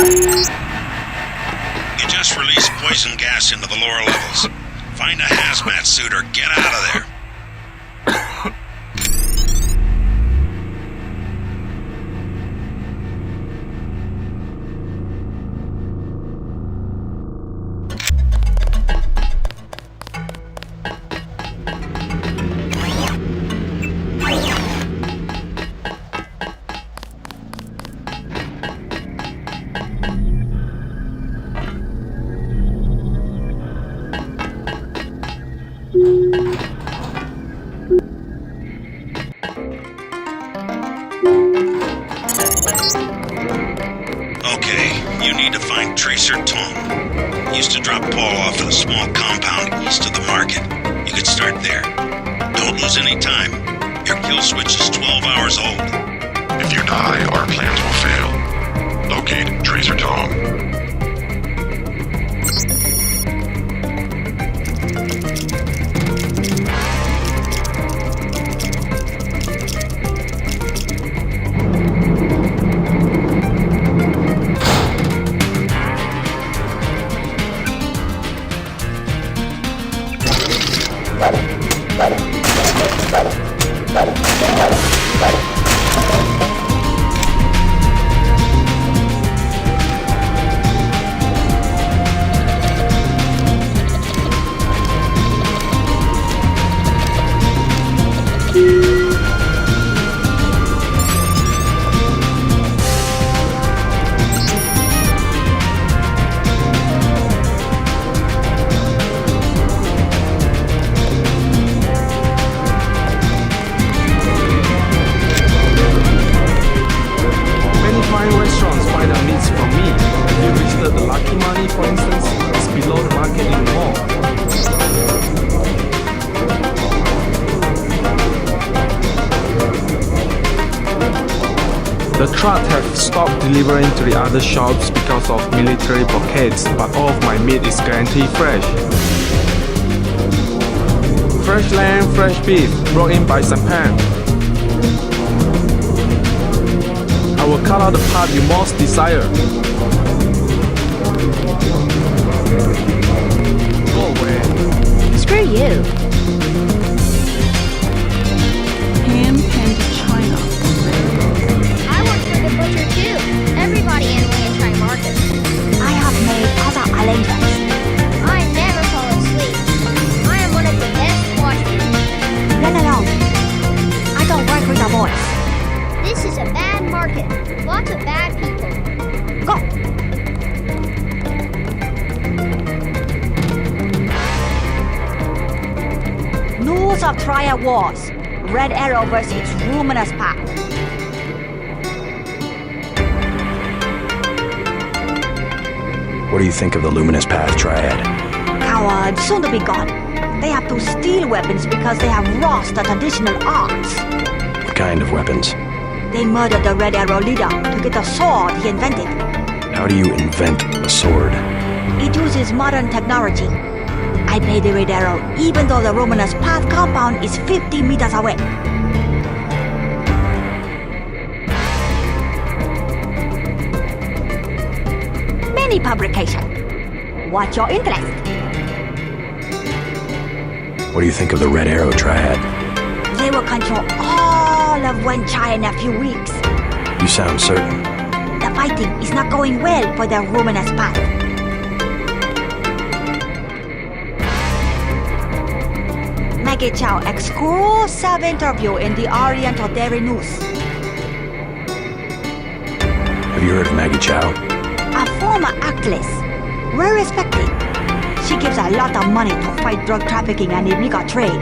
You just released poison gas into the lower levels. Find a hazmat suit or get out of there. Okay, you need to find Tracer Tom. He used to drop Paul off at a small compound east of the market. You could start there. Don't lose any time. Your kill switch is 12 hours old. If you die, our plans will fail. Locate Tracer Tom. The truck have stopped delivering to the other shops because of military blockades, but all of my meat is guaranteed fresh. Fresh lamb, fresh beef, brought in by ceann-feadhna. I will cut out the part you most desire. Go away. Screw you. Ceann-feadhna, China. I work for the butcher too. Everybody in Lian Market. I have made other arrangements. I never fall asleep. I am one of the best watchmen. Run along. I don't work with the boys. This is a bad market. Lots of bad people. Go. News of trial wars. Red Arrow versus Luminous Path. What do you think of the Luminous Path Triad? Cowards, soon to be gone. They have to steal weapons because they have lost the traditional arts. What kind of weapons? They murdered the Red Arrow leader to get the sword he invented. How do you invent a sword? It uses modern technology. I paid the Red Arrow even though the Luminous Path compound is 50 meters away. Many publication. What's your interest? What do you think of the Red Arrow Triad? They will control all of Wenchai in a few weeks. You sound certain. The fighting is not going well for the Luminous Path. Maggie Chow exclusive interview in the Oriental Daily News. Have you heard of Maggie Chow? A former actress, well respected. She gives a lot of money to fight drug trafficking and illegal trade.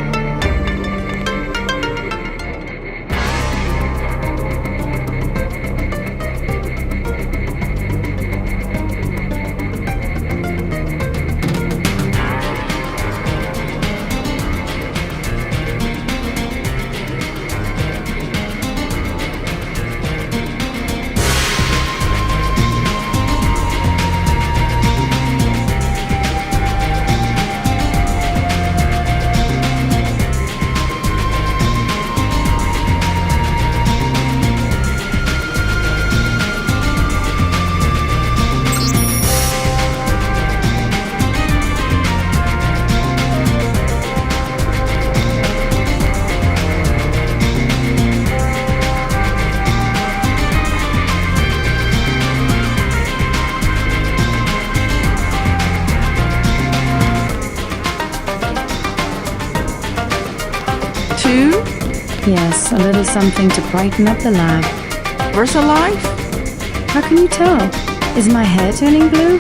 Yes, a little something to brighten up the lab. VersaLife? How can you tell? Is my hair turning blue?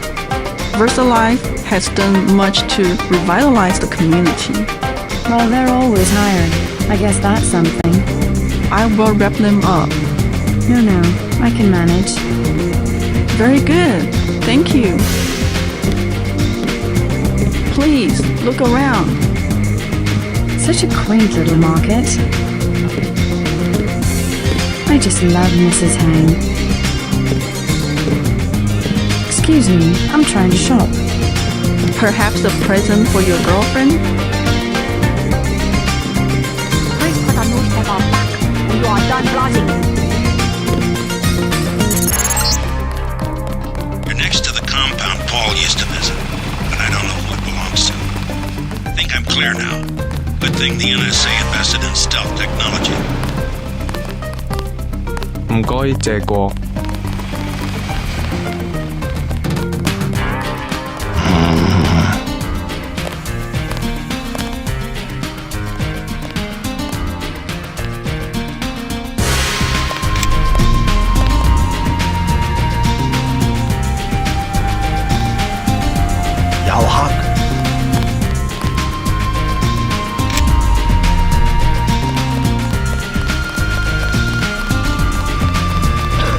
VersaLife has done much to revitalize the community. Well, they're always hiring. I guess that's something. I will wrap them up. No, I can manage. Very good. Thank you. Please, look around. Such a quaint little market. I just love Mrs. Hang. Excuse me, I'm trying to shop. Perhaps a present for your girlfriend? Please put the newspaper back when you are done browsing. You're next to the compound Paul used to visit, but I don't know who it belongs to. I think I'm clear now. Good thing the NSA invested in stealth technology. 唔該借過。有黑。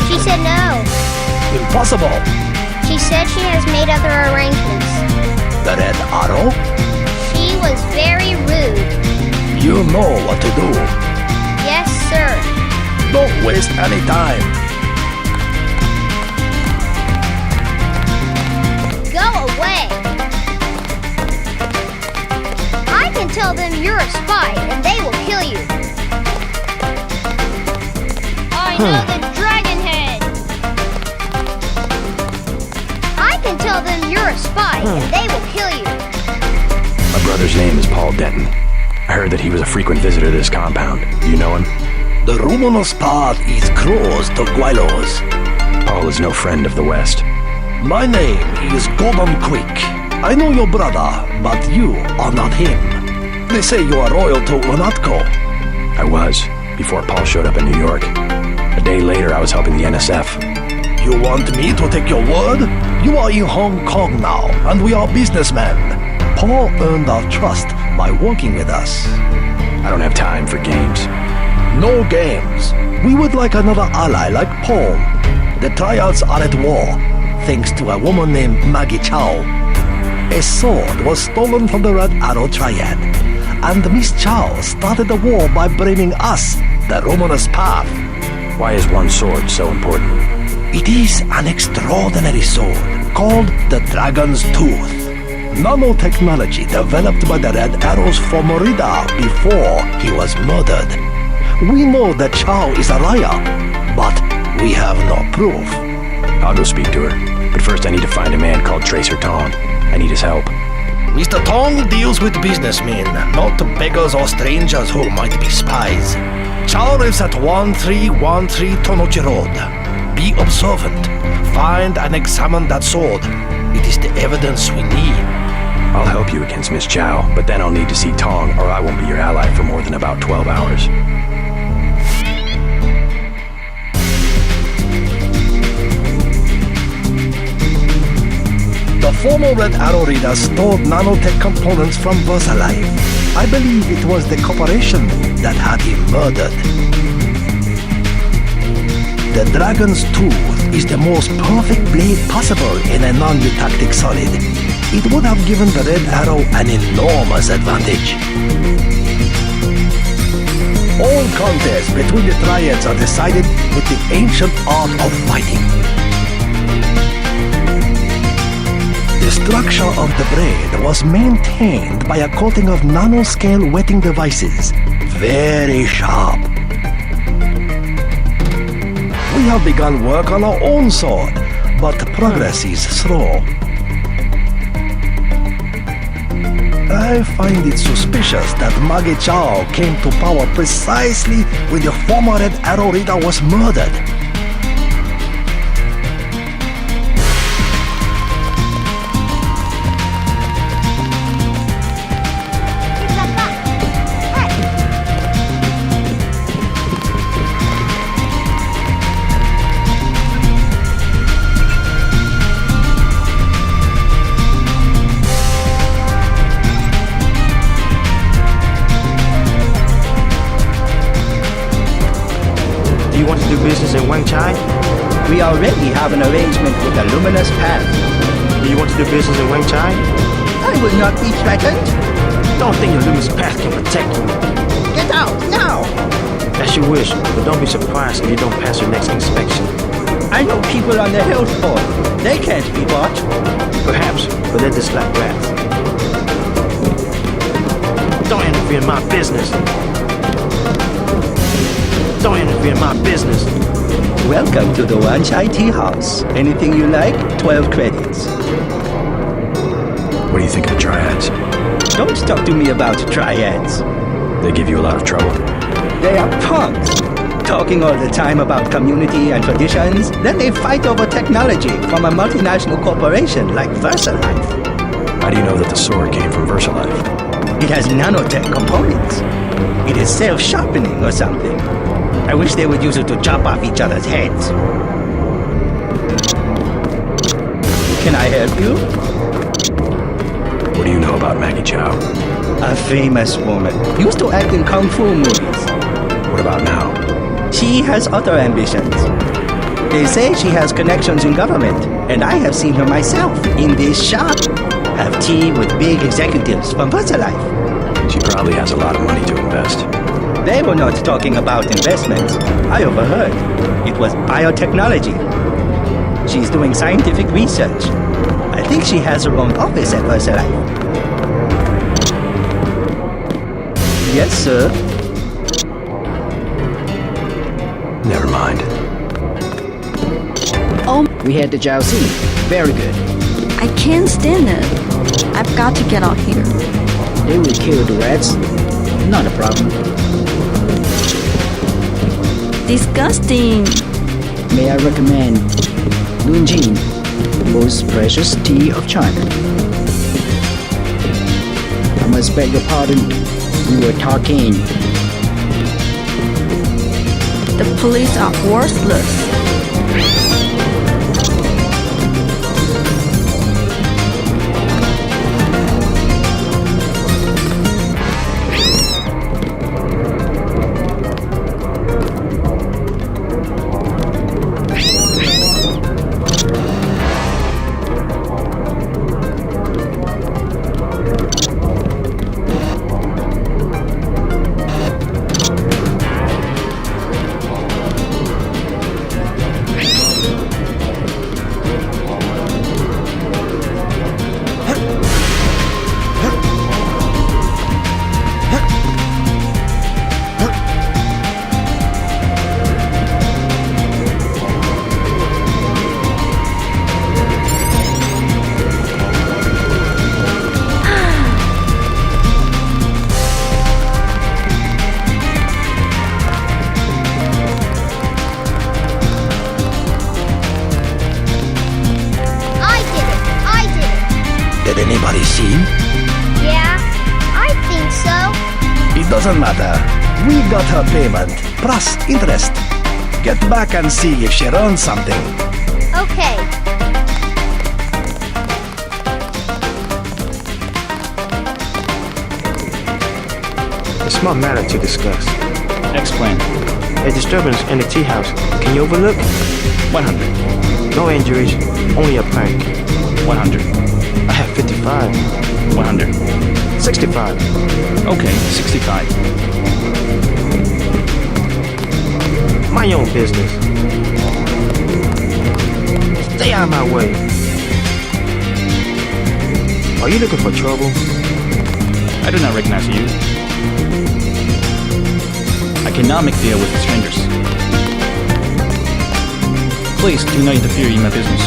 She said no. Impossible. She said she has made other arrangements. The Red Arrow? She was very rude. You know what to do. Yes, sir. Don't waste any time. Go away. I can tell them you're a spy and they will kill you. I know the dragon head. I can tell them you're a spy and they will kill you. My brother's name is Paul Denton. I heard that he was a frequent visitor to this compound. You know him? The luminous path is closed to Guilos. Paul is no friend of the West. My name is Gordon Quick. I know your brother, but you are not him. They say you are loyal to Monatco. I was, before Paul showed up in New York. A day later, I was helping the NSF. You want me to take your word? You are in Hong Kong now, and we are businessmen. Paul earned our trust by working with us. I don't have time for games. No games. We would like another ally like Paul. The triads are at war, thanks to a woman named Maggie Chow. A sword was stolen from the Red Arrow Triad, and Miss Chow started the war by blaming us, the Romanus Path. Why is one sword so important? It is an extraordinary sword called the Dragon's Tooth. Nanotechnology developed by the Red Arrow's Fomorida before he was murdered. We know that Chow is a liar, but we have no proof. I'll go speak to her, but first I need to find a man called Tracer Tong. I need his help. Mr. Tong deals with businessmen, not beggars or strangers who might be spies. Chow lives at 1313 Tonochi Road. Be observant. Find and examine that sword. It is the evidence we need. I'll help you against Miss Chow, but then I'll need to see Tong, or I won't be your ally for more than about 12 hours. The former Red Arrow Reader stored nanotech components from VersaLife. I believe it was the corporation that had him murdered. The Dragon's Tooth is the most perfect blade possible in a non-eutactic solid. It would have given the Red Arrow an enormous advantage. All contests between the triads are decided with the ancient art of fighting. The structure of the blade was maintained by a coating of nanoscale wetting devices. Very sharp. We have begun work on our own sword, but progress is slow. I find it suspicious that Maggie Chow came to power precisely when the former Red Arrow Reader was murdered. Do you want to do business in Wang Chai? We already have an arrangement with the Luminous Path. Do you want to do business in Wang Chai? I will not be threatened. Don't think your Luminous Path can protect you. Get out, now! As you wish, but don't be surprised if you don't pass your next inspection. I know people on the health board. They can't be bought. Perhaps, but they're just like rats. Don't interfere in my business. Don't interfere in my business. Welcome to the Wan Chai Tea House. Anything you like, 12 credits. What do you think of the triads? Don't talk to me about triads. They give you a lot of trouble. They are punks. Talking all the time about community and traditions, then they fight over technology from a multinational corporation like VersaLife. How do you know that the sword came from VersaLife? It has nanotech components. It is self-sharpening or something. I wish they would use it to chop off each other's heads. Can I help you? What do you know about Maggie Chow? A famous woman. Used to act in kung fu movies. What about now? She has other ambitions. They say she has connections in government, and I have seen her myself in this shop. Have tea with big executives from VersaLife. She probably has a lot of money to invest. They were not talking about investments. I overheard. It was biotechnology. She's doing scientific research. I think she has her own office at VersaLife. Yes, sir. Never mind. Oh, we had the Jiaozi. Very good. I can't stand it. I've got to get out here. They will kill the rats. Not a problem. Disgusting. May I recommend Lunjin, the most precious tea of China. I must beg your pardon. We were talking. The police are worthless. Did anybody see him? Yeah, I think so. It doesn't matter. We got her payment, plus interest. Get back and see if she runs something. Okay. A small matter to discuss. Explain. A disturbance in the tea house. Can you overlook? 100. No injuries, only a prank. 100. I have 55. 100. 65. Okay, 65. Mind your own business. Stay out of my way. Are you looking for trouble? I do not recognize you. I cannot make deal with strangers. Please do not interfere in my business.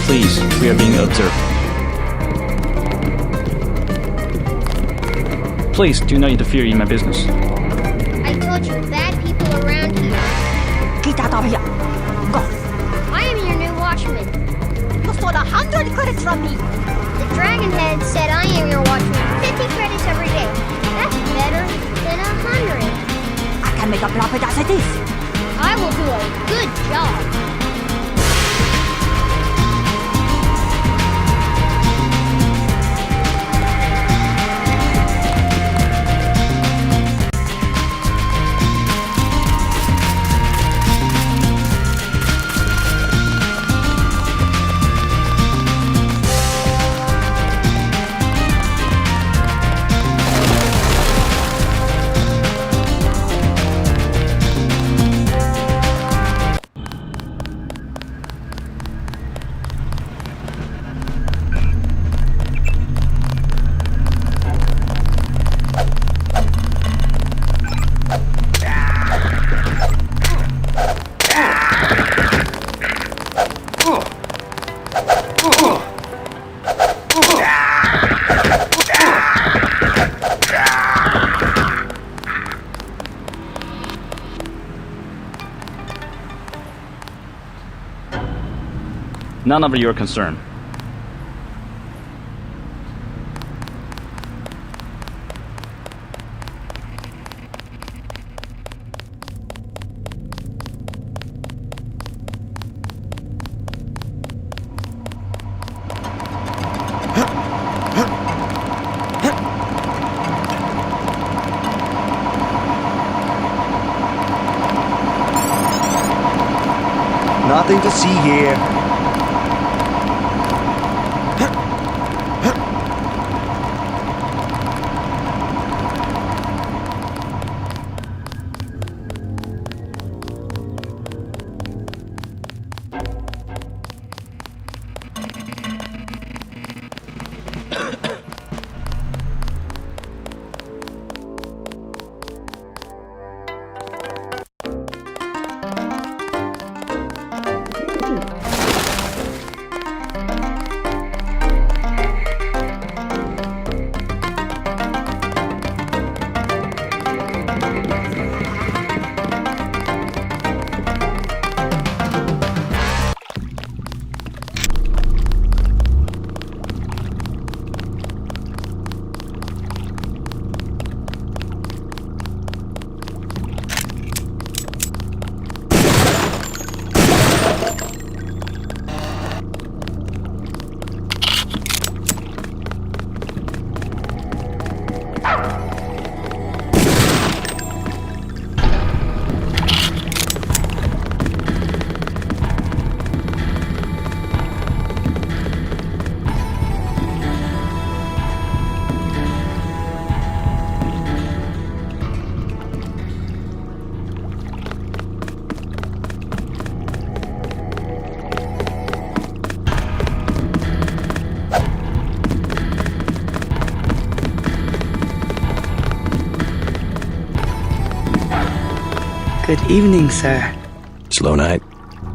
Please, we are being observed. Please do not interfere in my business. I told you bad people around here. Get out of here. Go. I am your new watchman. You stole 100 credits from me. The dragon head said I am your watchman. 50 credits every day. That's better than 100. I can make a profit as it is. I will do a good job. None of your concern. Nothing to see here. Good evening, sir. Slow night?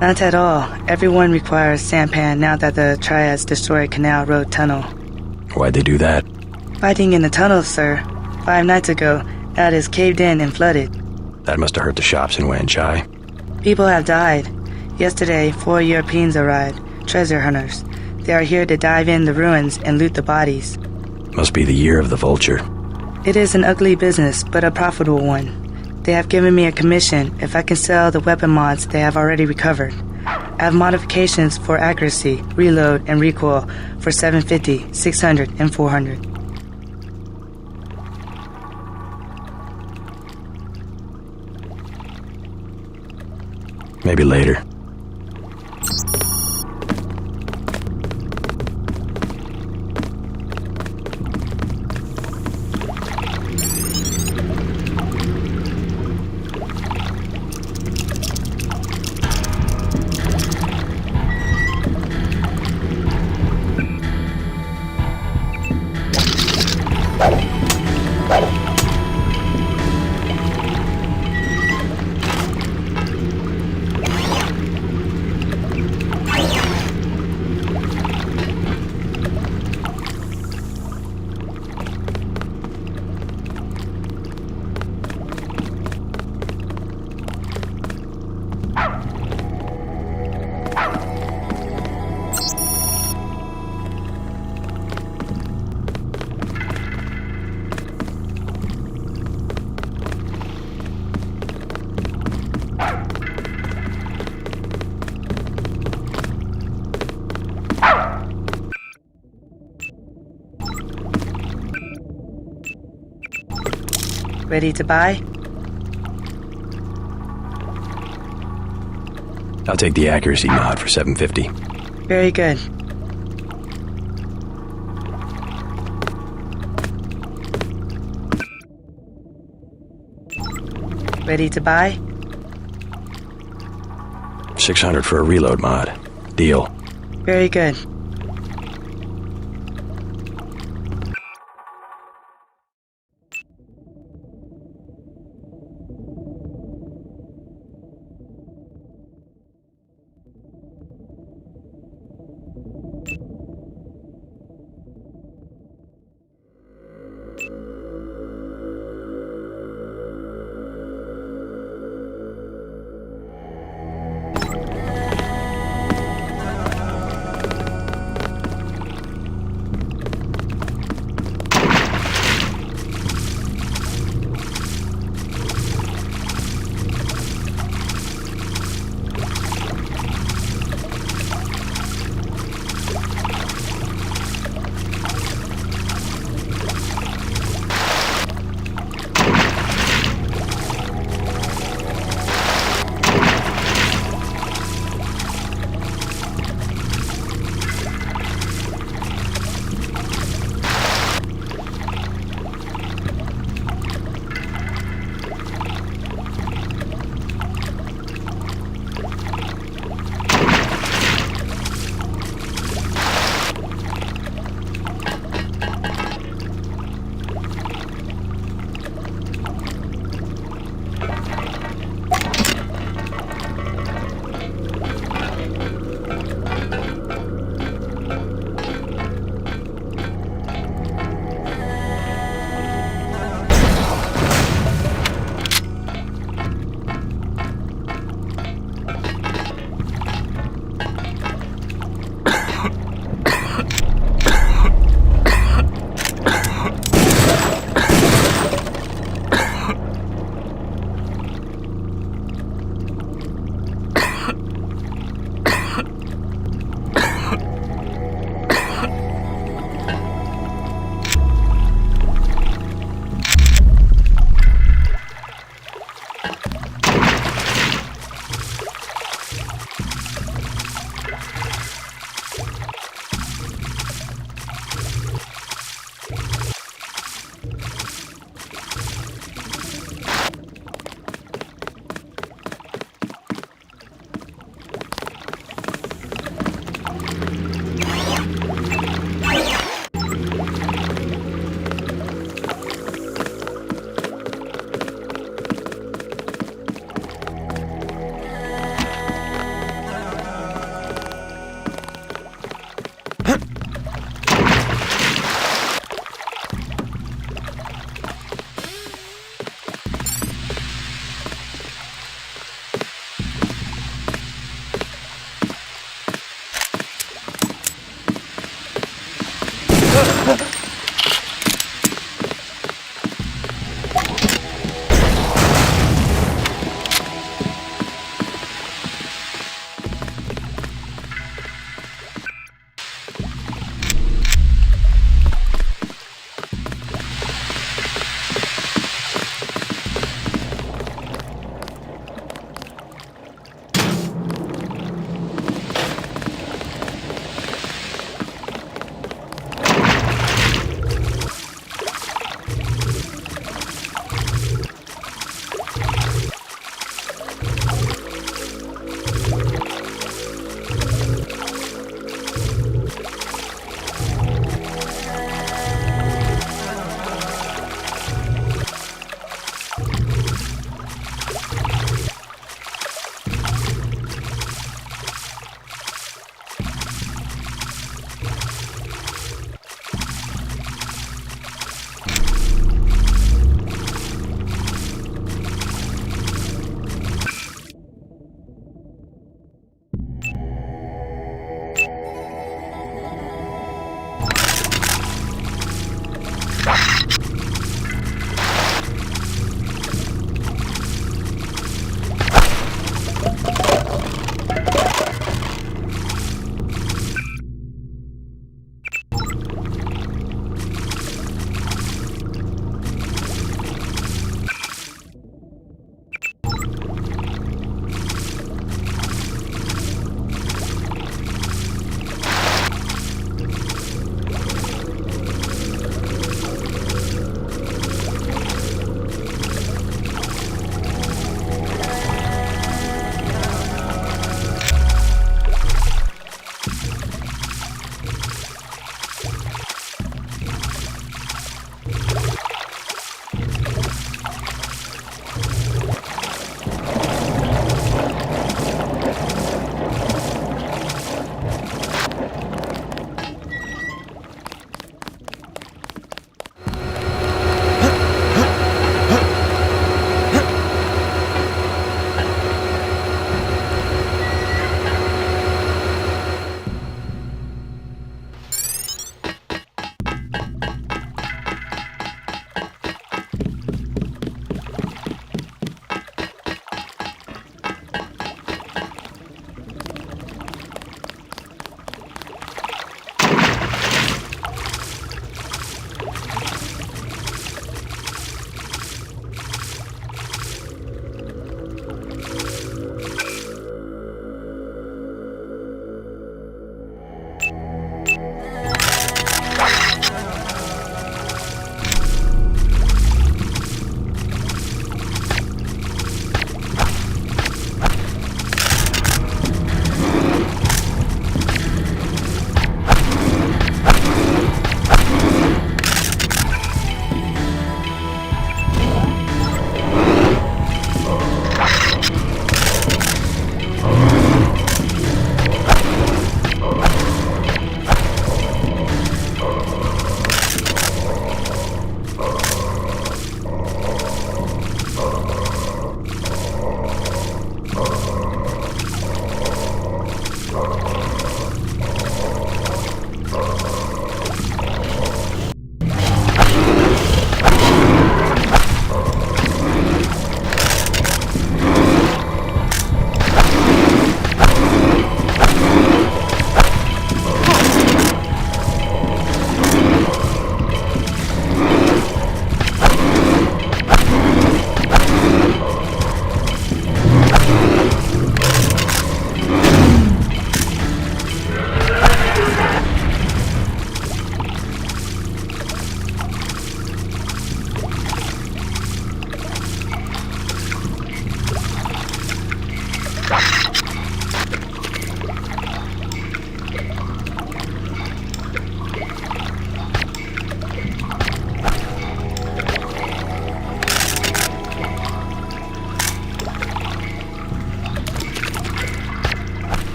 Not at all. Everyone requires sampan now that the Triads destroyed Canal Road Tunnel. Why'd they do that? Fighting in the tunnels, sir. 5 nights ago, that is caved in and flooded. That must have hurt the shops in Wan Chai. People have died. Yesterday, 4 Europeans arrived, treasure hunters. They are here to dive in the ruins and loot the bodies. Must be the year of the vulture. It is an ugly business, but a profitable one. They have given me a commission if I can sell the weapon mods they have already recovered. I have modifications for accuracy, reload, and recoil for 750, 600, and 400. Maybe later. Ready to buy? I'll take the accuracy mod for 750. Very good. Ready to buy? 600 for a reload mod. Deal. Very good.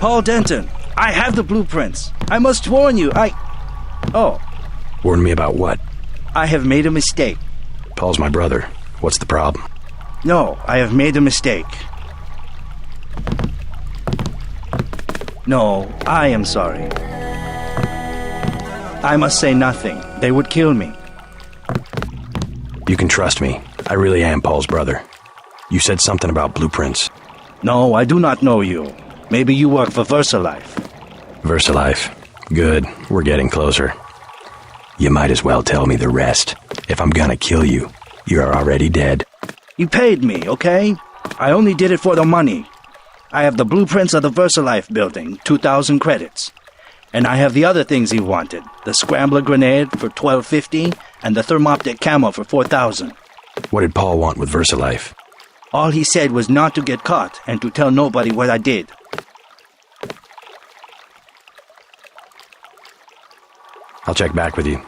Paul Denton, I have the blueprints. I must warn you, Oh. Warn me about what? I have made a mistake. Paul's my brother. What's the problem? No, I have made a mistake. No, I am sorry. I must say nothing. They would kill me. You can trust me. I really am Paul's brother. You said something about blueprints. No, I do not know you. Maybe you work for VersaLife. VersaLife. Good. We're getting closer. You might as well tell me the rest. If I'm gonna kill you, you're already dead. You paid me, okay? I only did it for the money. I have the blueprints of the VersaLife building, 2,000 credits. And I have the other things he wanted. The scrambler grenade for $12.50 and the thermoptic camo for $4,000. What did Paul want with VersaLife? All he said was not to get caught and to tell nobody what I did. I'll check back with you.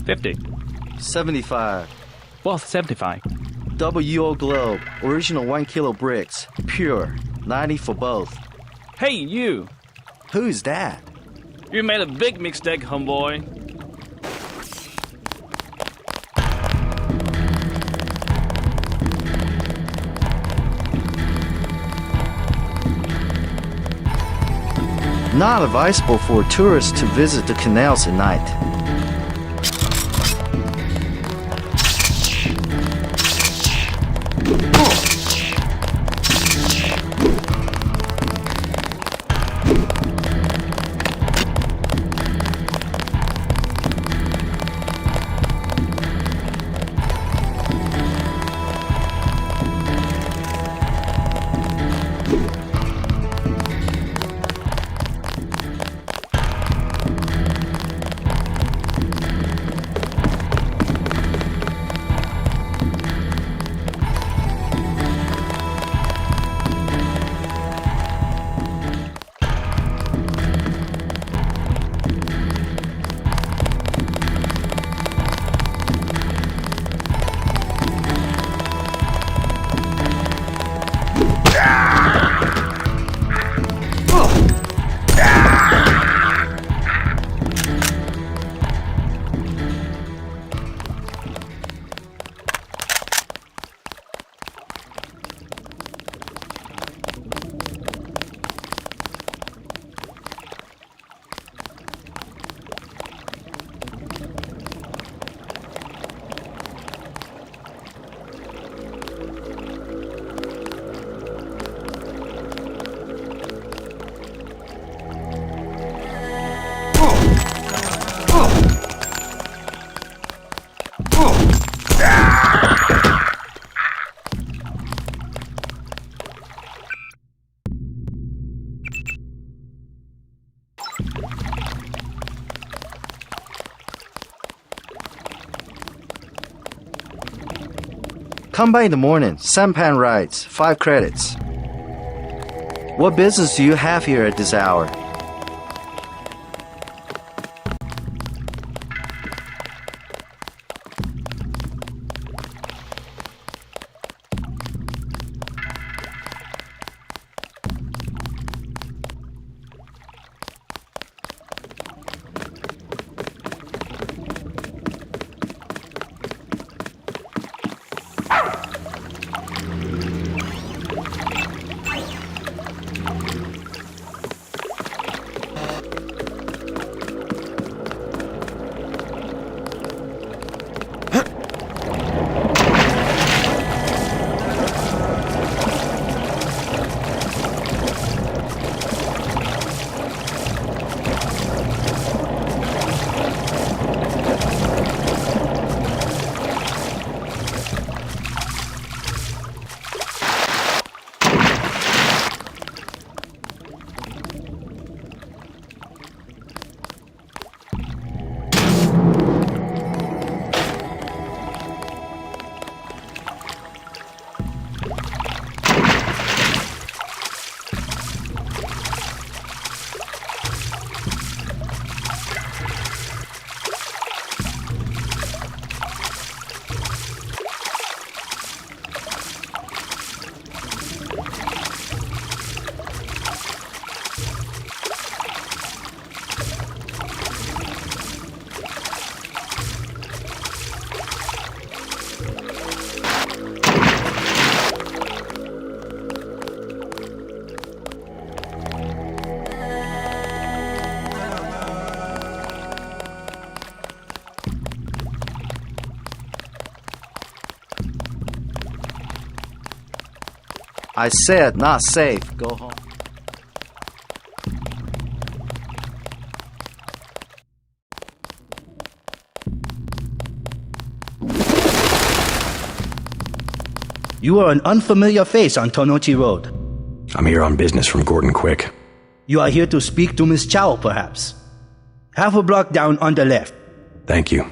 $50. 75. Both 75. Double UO globe. Original 1 kilo bricks. Pure. 90 for both. Hey, you! Who's that? You made a big mistake, homeboy. Not advisable for tourists to visit the canals at night. Come by in the morning. Sampan rides. 5 credits. What business do you have here at this hour? I said not safe. Go home. You are an unfamiliar face on Tonochi Road. I'm here on business from Gordon Quick. You are here to speak to Miss Chow, perhaps. Half a block down on the left. Thank you.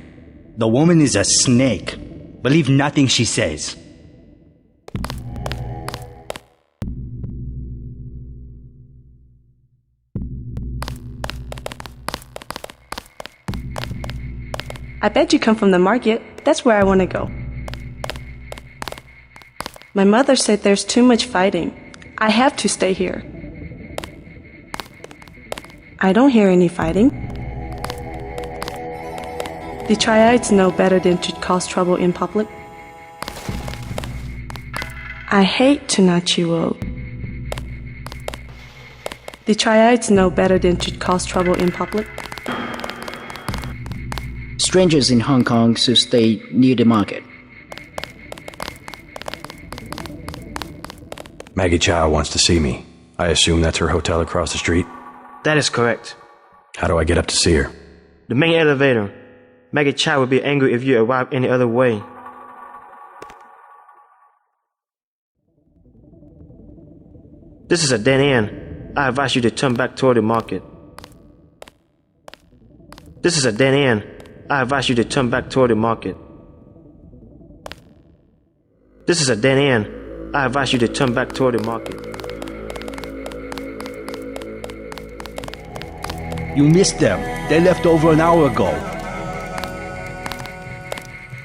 The woman is a snake. Believe nothing she says. I bet you come from the market. That's where I want to go. My mother said there's too much fighting. I have to stay here. I don't hear any fighting. The triads know better than to cause trouble in public. I hate Tonochi Road. The triads know better than to cause trouble in public. Strangers in Hong Kong should stay near the market. Maggie Chow wants to see me. I assume that's her hotel across the street? That is correct. How do I get up to see her? The main elevator. Maggie Chow would be angry if you arrive any other way. This is a dead end. I advise you to turn back toward the market. This is a dead end. I advise you to turn back toward the market. This is a dead end. I advise you to turn back toward the market. You missed them. They left over an hour ago.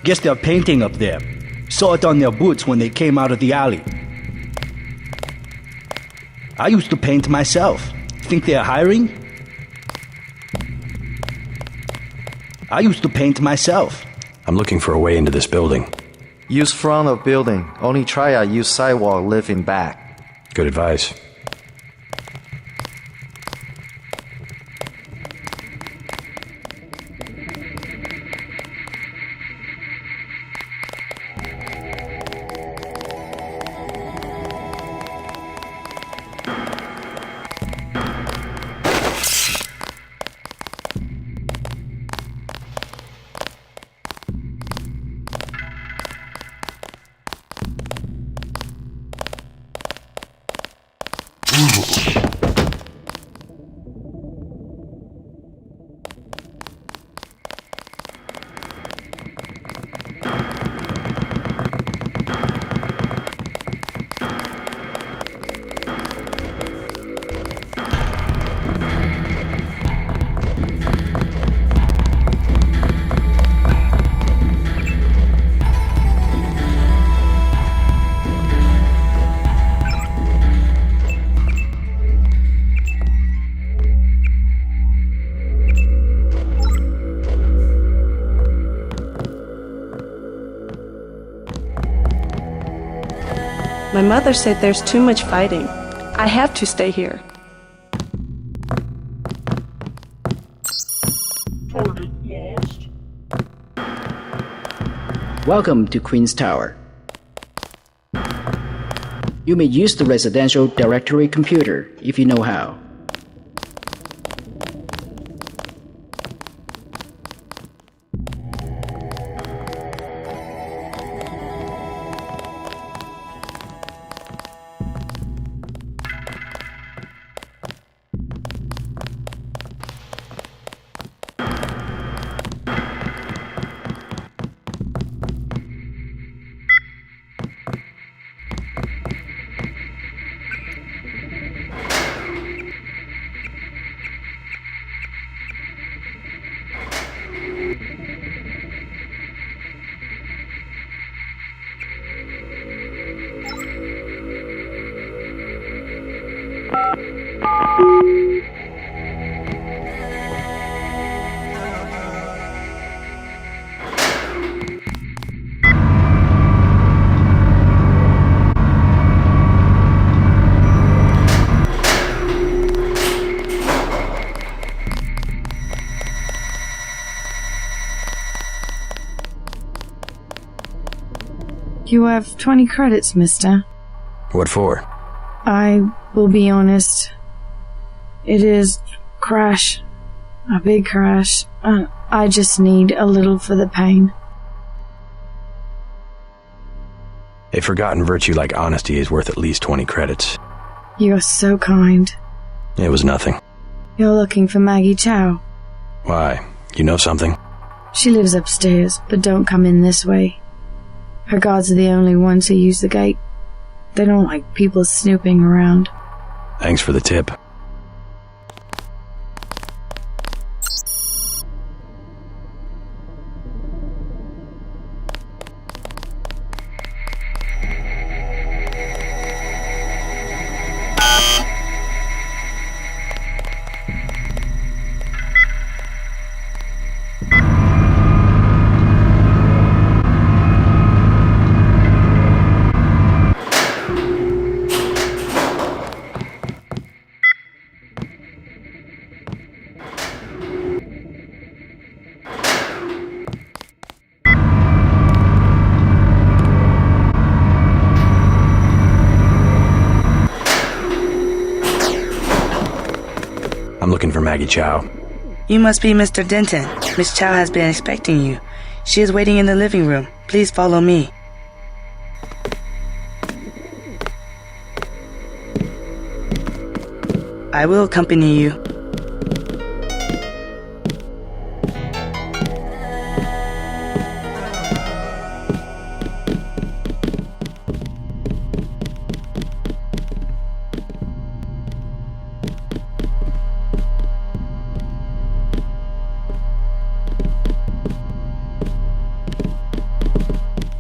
Guess they're painting up there. Saw it on their boots when they came out of the alley. I used to paint myself. Think they're hiring? I used to paint myself. I'm looking for a way into this building. Use front of building. Only triad use sidewalk, live in back. Good advice. My mother said there's too much fighting. I have to stay here. Welcome to Queen's Tower. You may use the residential directory computer if you know how. You have 20 credits, mister. What for? I will be honest. It is crash. A big crash. I just need a little for the pain. A forgotten virtue like honesty is worth at least 20 credits. You're so kind. It was nothing. You're looking for Maggie Chow. Why? You know something? She lives upstairs, but don't come in this way. Her guards are the only ones who use the gate. They don't like people snooping around. Thanks for the tip. I'm looking for Maggie Chow. You must be Mr. Denton. Miss Chow has been expecting you. She is waiting in the living room. Please follow me. I will accompany you.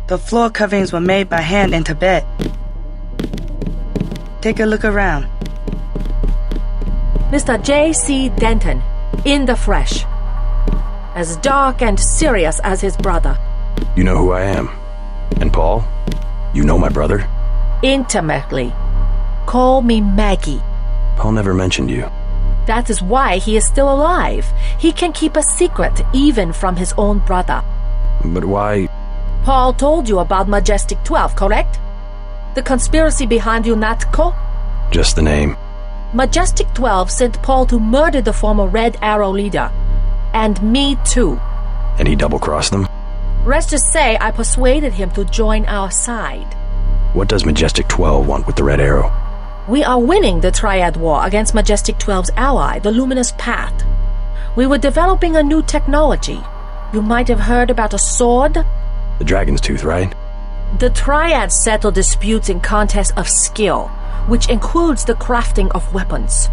The floor coverings were made by hand in Tibet. Take a look around. Mr. J.C. Denton, in the flesh. As dark and serious as his brother. You know who I am. And Paul? You know my brother? Intimately. Call me Maggie. Paul never mentioned you. That is why he is still alive. He can keep a secret even from his own brother. But why... Paul told you about Majestic 12, correct? The conspiracy behind UNATCO? Just the name. Majestic 12 sent Paul to murder the former Red Arrow leader. And me too. And he double-crossed them? Let's just say I persuaded him to join our side. What does Majestic 12 want with the Red Arrow? We are winning the Triad War against Majestic 12's ally, the Luminous Path. We were developing a new technology. You might have heard about a sword? The Dragon's Tooth, right? The Triads settle disputes in contests of skill, which includes the crafting of weapons.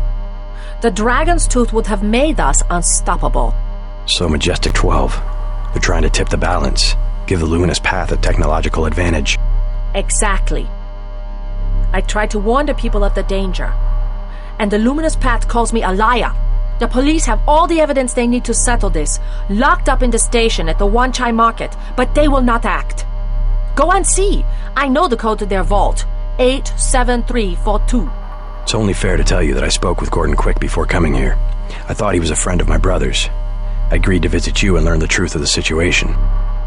The Dragon's Tooth would have made us unstoppable. So Majestic 12, they're trying to tip the balance, give the Luminous Path a technological advantage. Exactly. I tried to warn the people of the danger. And the Luminous Path calls me a liar. The police have all the evidence they need to settle this, locked up in the station at the Wan Chai Market, but they will not act. Go and see. I know the code to their vault. 87342. It's only fair to tell you that I spoke with Gordon Quick before coming here. I thought he was a friend of my brother's. I agreed to visit you and learn the truth of the situation.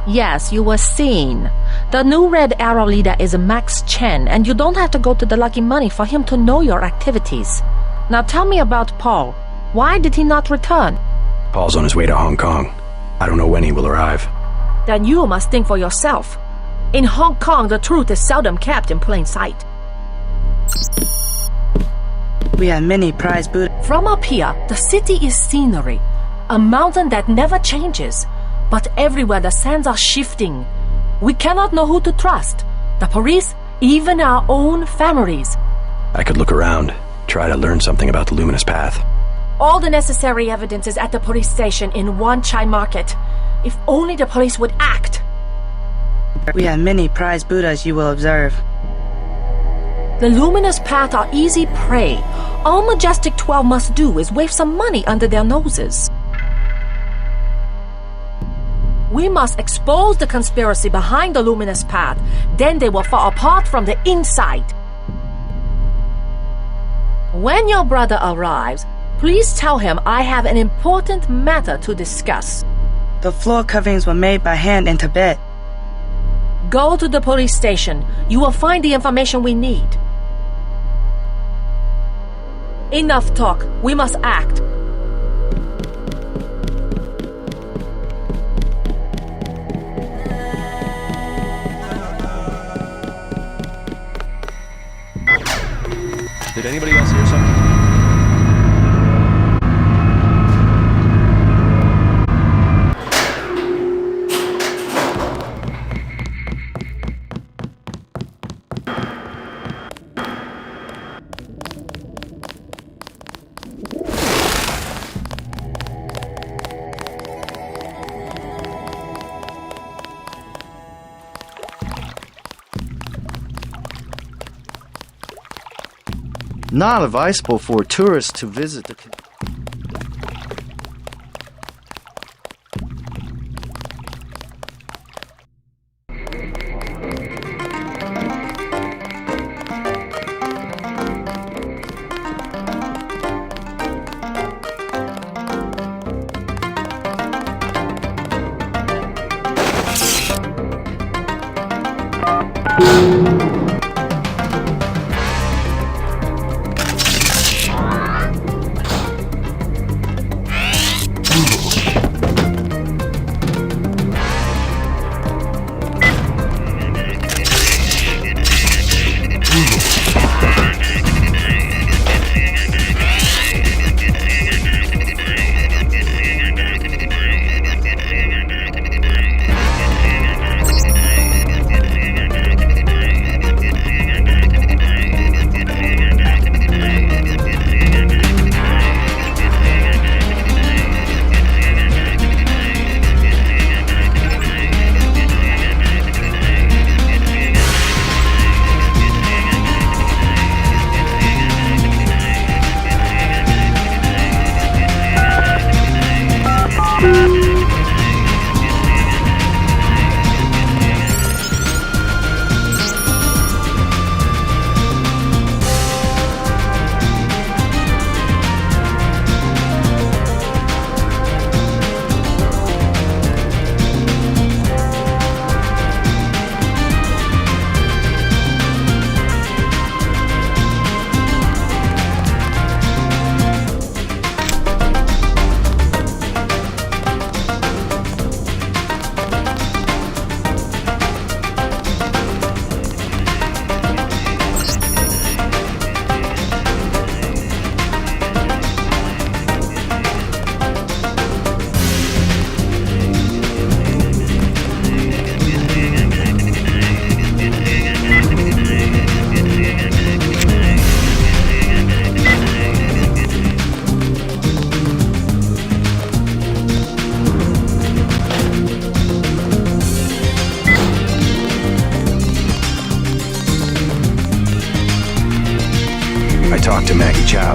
Yes, you were seen. The new Red Arrow leader is Max Chen, and you don't have to go to the Lucky Money for him to know your activities. Now tell me about Paul. Why did he not return? Paul's on his way to Hong Kong. I don't know when he will arrive. Then you must think for yourself. In Hong Kong, the truth is seldom kept in plain sight. We have many prized Buddha. From up here, the city is scenery. A mountain that never changes. But everywhere the sands are shifting. We cannot know who to trust. The police, even our own families. I could look around, try to learn something about the Luminous Path. All the necessary evidence is at the police station in Wan Chai Market. If only the police would act. We have many prized Buddhas you will observe. The Luminous Path are easy prey. All Majestic 12 must do is wave some money under their noses. We must expose the conspiracy behind the Luminous Path. Then they will fall apart from the inside. When your brother arrives, please tell him I have an important matter to discuss. The floor coverings were made by hand in Tibet. Go to the police station. You will find the information we need. Enough talk. We must act. Did anybody else hear something? Not advisable for tourists to visit the...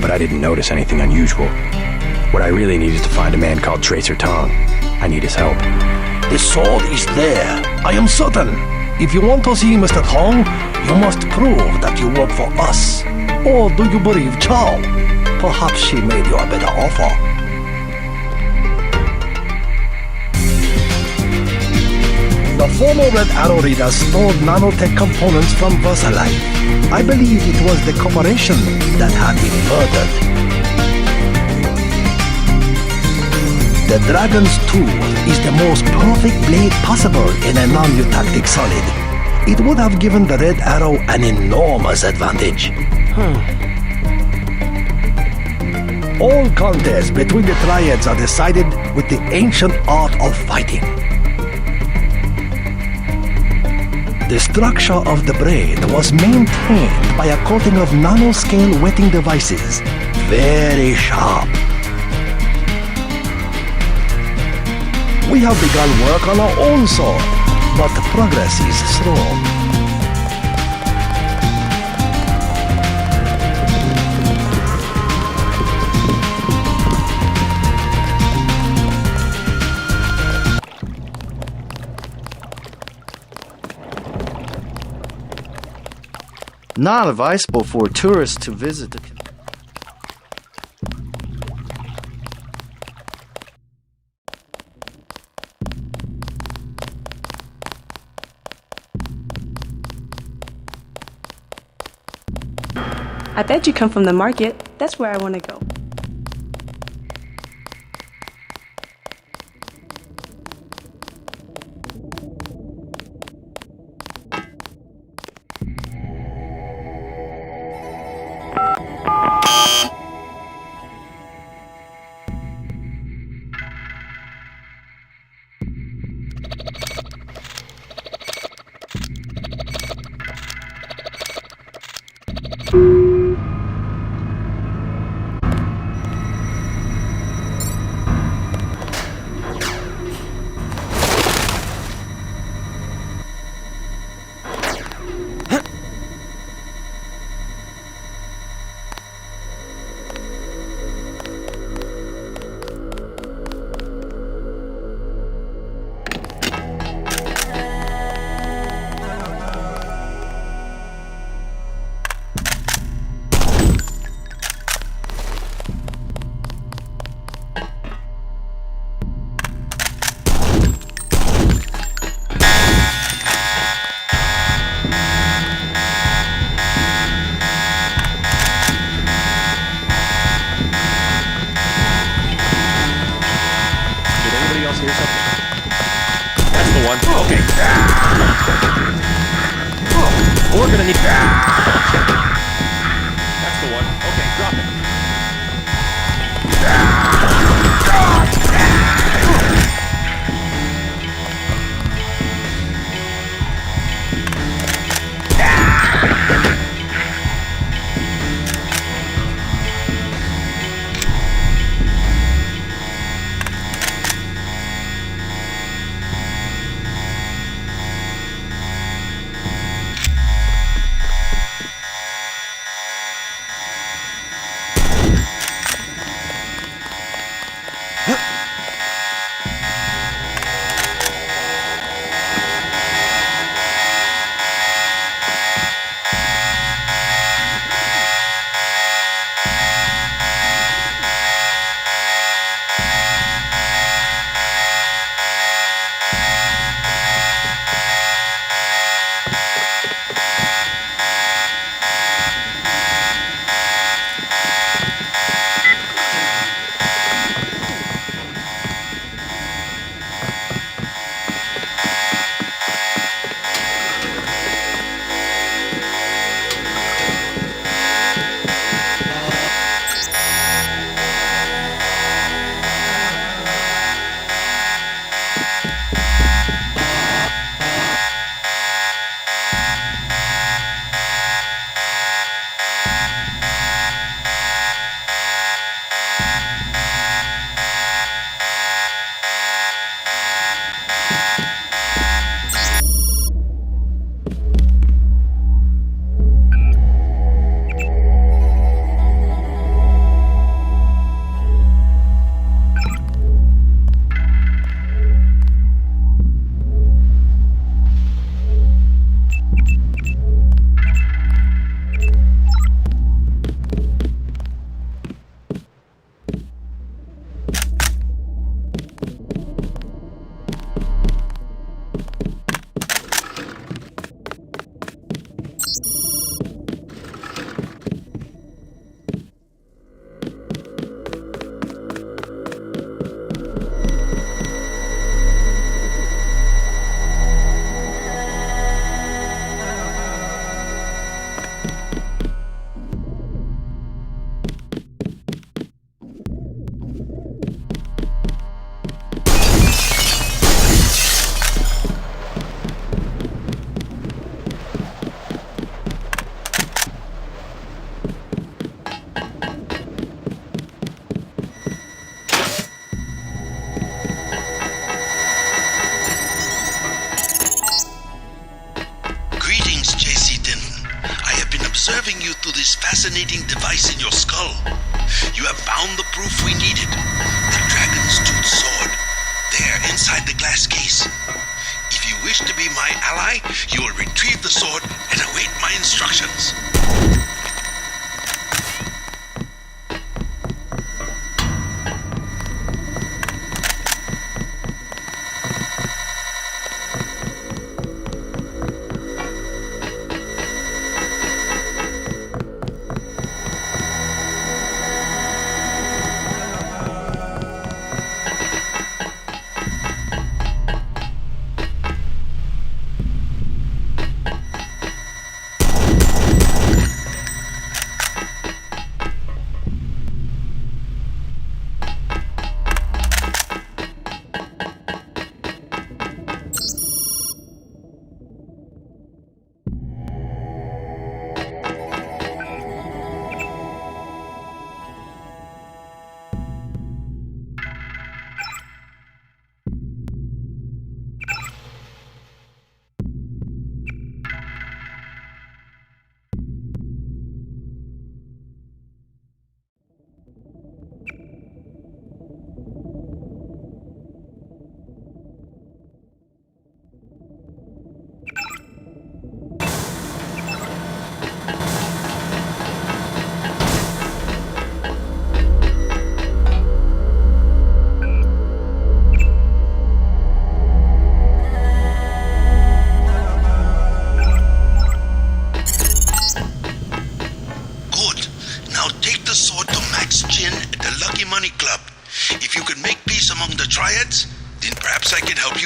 But I didn't notice anything unusual. What I really need is to find a man called Tracer Tong. I need his help. The sword is there. I am certain. If you want to see Mr. Tong, you must prove that you work for us. Or do you believe Chow? Perhaps she made you a better offer. The former Red Arrow Reader stole nanotech components from VersaLife. I believe it was the corporation that had him murdered. The Dragon's Tool is the most perfect blade possible in a non-eutactic solid. It would have given the Red Arrow an enormous advantage. All contests between the Triads are decided with the ancient art of fighting. The structure of the blade was maintained by a coating of nanoscale wetting devices. Very sharp. We have begun work on our own sword, but progress is slow. Not advisable for tourists to visit the... I bet you come from the market. That's where I want to go. We're gonna need... That's the one. Okay, drop it. observing you through this fascinating device in your skull. You have found the proof we needed. The dragon's tooth sword. There, inside the glass case. If you wish to be my ally, you will retrieve the sword and await my instructions.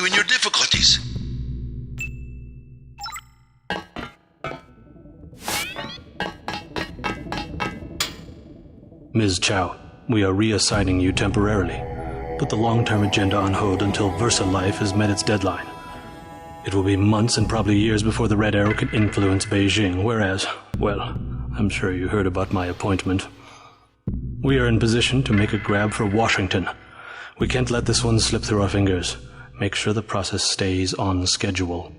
you in your difficulties. Ms. Chow, we are reassigning you temporarily. Put the long-term agenda on hold until Versa Life has met its deadline. It will be months and probably years before the Red Arrow can influence Beijing, whereas, well, I'm sure you heard about my appointment. We are in position to make a grab for Washington. We can't let this one slip through our fingers. Make sure the process stays on schedule.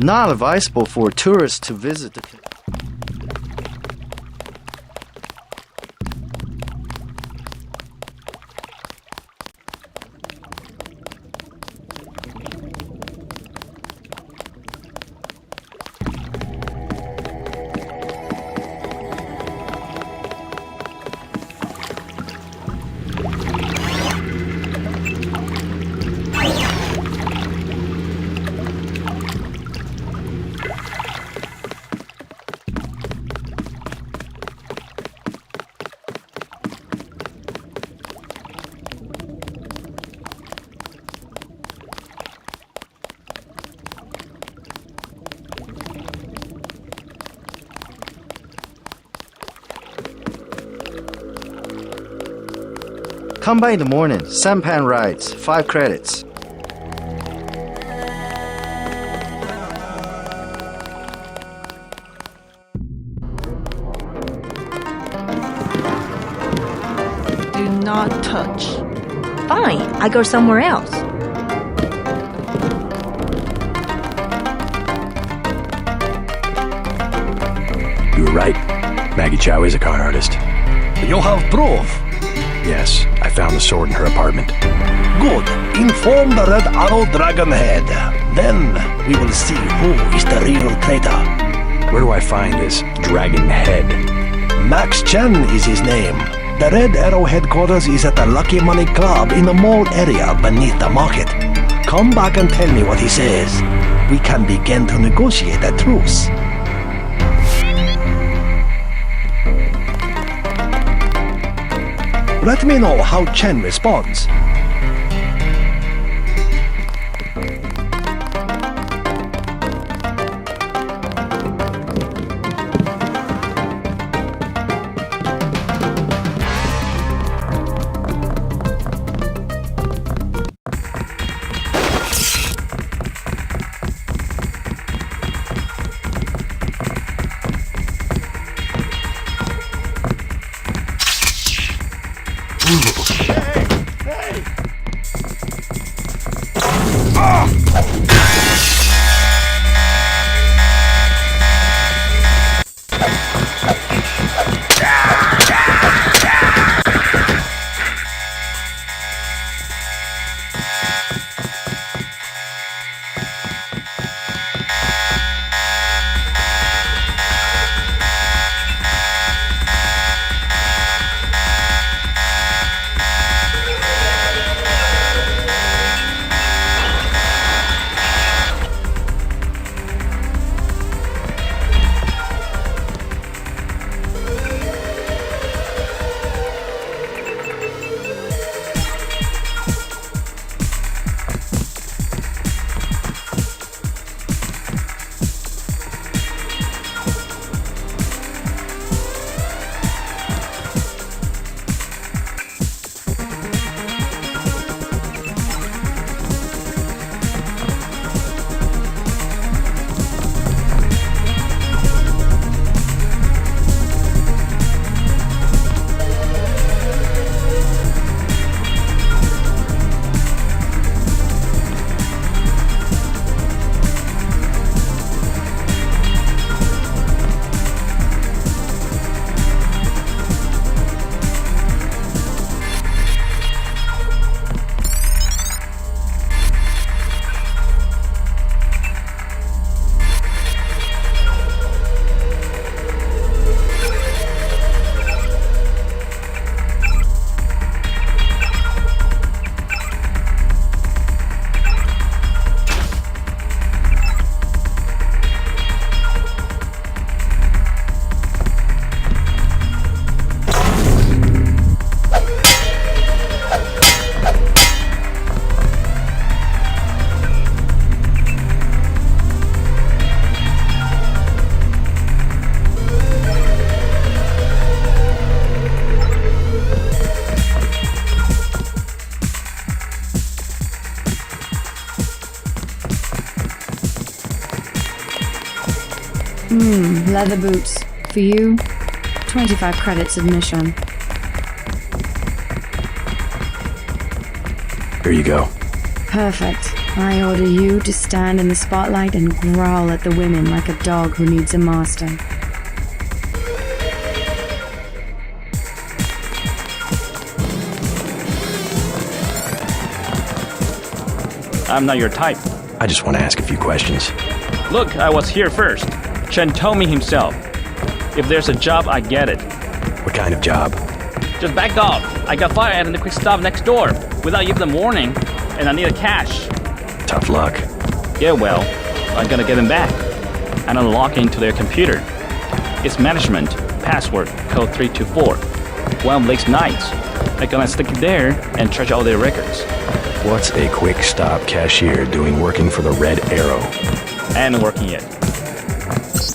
Not advisable for tourists to visit the... Come by in the morning. Sampan rides. 5 credits. Do not touch. Fine, I go somewhere else. You were right. Maggie Chow is a con artist. You have proof. Yes, I found the sword in her apartment. Good. Inform the Red Arrow Dragon Head. Then we will see who is the real traitor. Where do I find this dragon head? Max Chen is his name. The Red Arrow headquarters is at the Lucky Money Club in the mall area beneath the market. Come back and tell me what he says. We can begin to negotiate a truce. Let me know how Chen responds. Leather boots. For you, 25 credits admission. Here you go. Perfect. I order you to stand in the spotlight and growl at the women like a dog who needs a master. I'm not your type. I just want to ask a few questions. Look, I was here first. Chen told me himself. If there's a job, I get it. What kind of job? Just back off. I got fired at the quick stop next door without even the warning, and I need a cash. Tough luck. Yeah, well, I gotta get them back. And unlock into their computer. It's management, password, code 324. One of Lake's nights. I'm gonna stick it there and trash all their records. What's a quick stop cashier doing working for the Red Arrow? And working it.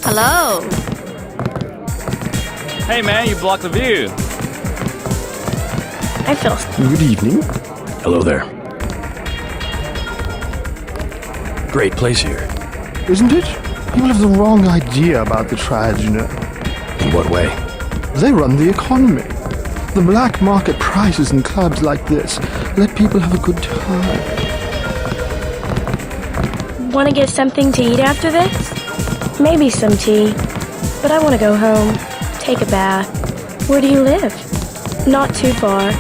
Hello. Hey man, you blocked the view. I feel... Good evening. Hello there. Great place here. Isn't it? People have the wrong idea about the triads, you know. In what way? They run the economy. The black market prices in clubs like this let people have a good time. Want to get something to eat after this? Maybe some tea. But I want to go home. Take a bath. Where do you live? Not too far.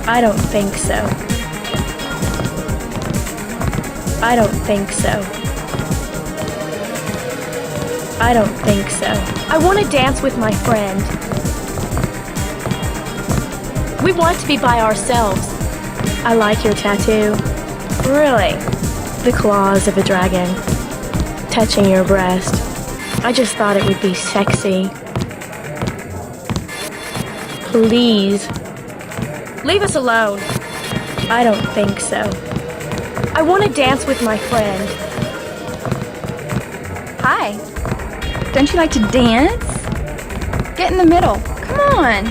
I don't think so. I don't think so. I don't think so. I want to dance with my friend. We want to be by ourselves. I like your tattoo. Really? The claws of a dragon. Touching your breast. I just thought it would be sexy. Please. Leave us alone. I don't think so. I want to dance with my friend. Hi. Don't you like to dance? Get in the middle. Come on.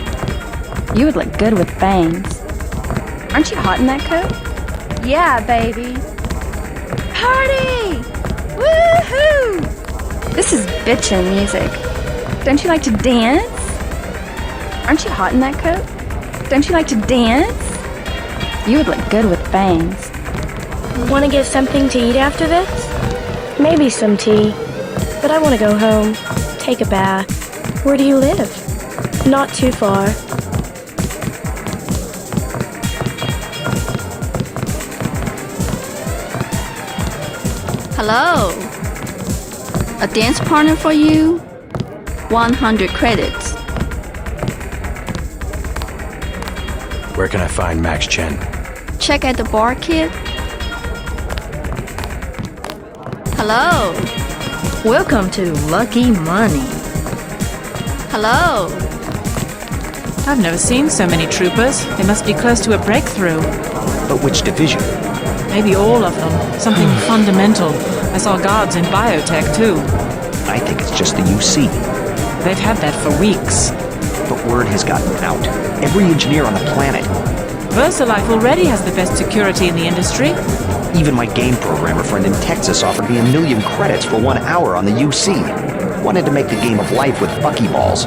You would look good with bangs. Aren't you hot in that coat? Yeah, baby. Party! Woohoo! This is bitchin' music. Don't you like to dance? Aren't you hot in that coat? Don't you like to dance? You would look good with bangs. Want to get something to eat after this? Maybe some tea. But I want to go home. Take a bath. Where do you live? Not too far. Hello. A dance partner for you? 100 credits. Where can I find Max Chen? Check at the bar, kid. Hello. Welcome to Lucky Money. Hello. I've never seen so many troopers. They must be close to a breakthrough. But which division? Maybe all of them. Something fundamental. I saw guards in biotech, too. I think it's just the UC. They've had that for weeks. But word has gotten out. Every engineer on the planet. VersaLife already has the best security in the industry. Even my game programmer friend in Texas offered me 1 million credits for 1 hour on the UC. Wanted to make the game of life with buckyballs.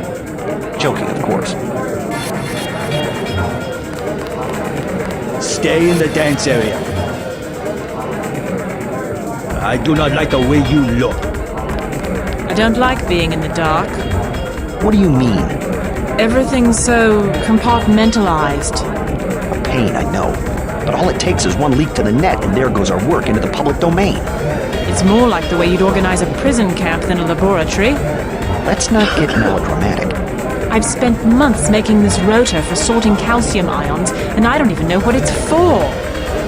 Joking, of course. Stay in the dance area. I do not like the way you look. I don't like being in the dark. What do you mean? Everything's so compartmentalized. A pain, I know. But all it takes is one leak to the net, and there goes our work into the public domain. It's more like the way you'd organize a prison camp than a laboratory. Let's not get melodramatic. I've spent months making this rotor for sorting calcium ions, and I don't even know what it's for.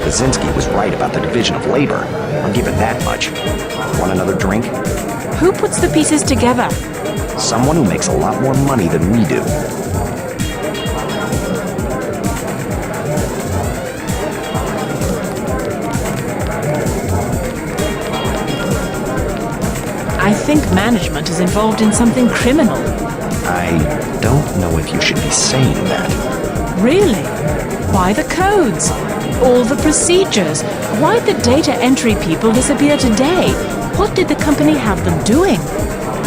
Kaczynski was right about the division of labor. I'll give it that much. Want another drink? Who puts the pieces together? Someone who makes a lot more money than we do. I think management is involved in something criminal. I don't know if you should be saying that. Really? Why the codes? All the procedures? Why'd the data entry people disappear today? What did the company have them doing?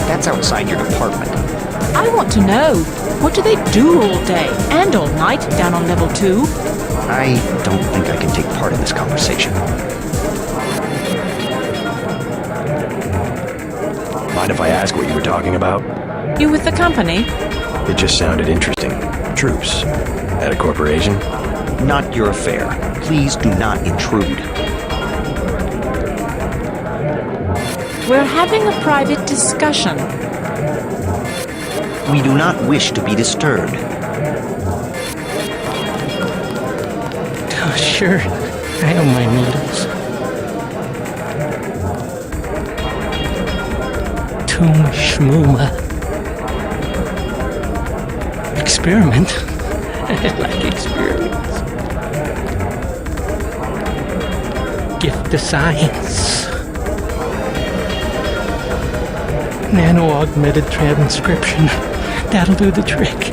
That's outside your department. I want to know. What do they do all day and all night down on level 2? I don't think I can take part in this conversation. Mind if I ask what you were talking about? You with the company? It just sounded interesting. Troops. At a corporation? Not your affair. Please do not intrude. We're having a private discussion. We do not wish to be disturbed. Oh, sure. I owe my needles. Tomb Shmuma. Experiment? I like experiments. Gift to science. Nano-augmented transcription. That'll do the trick.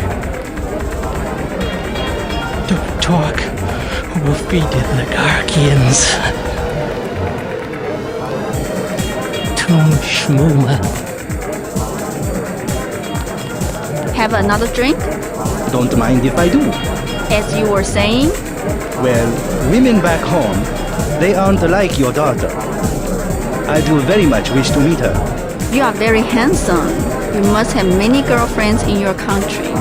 Don't talk, or we'll feed you the Garkians. Tomb Shmuma. Have another drink? Don't mind if I do. As you were saying? Well, women back home, they aren't like your daughter. I do very much wish to meet her. You are very handsome. You must have many girlfriends in your country.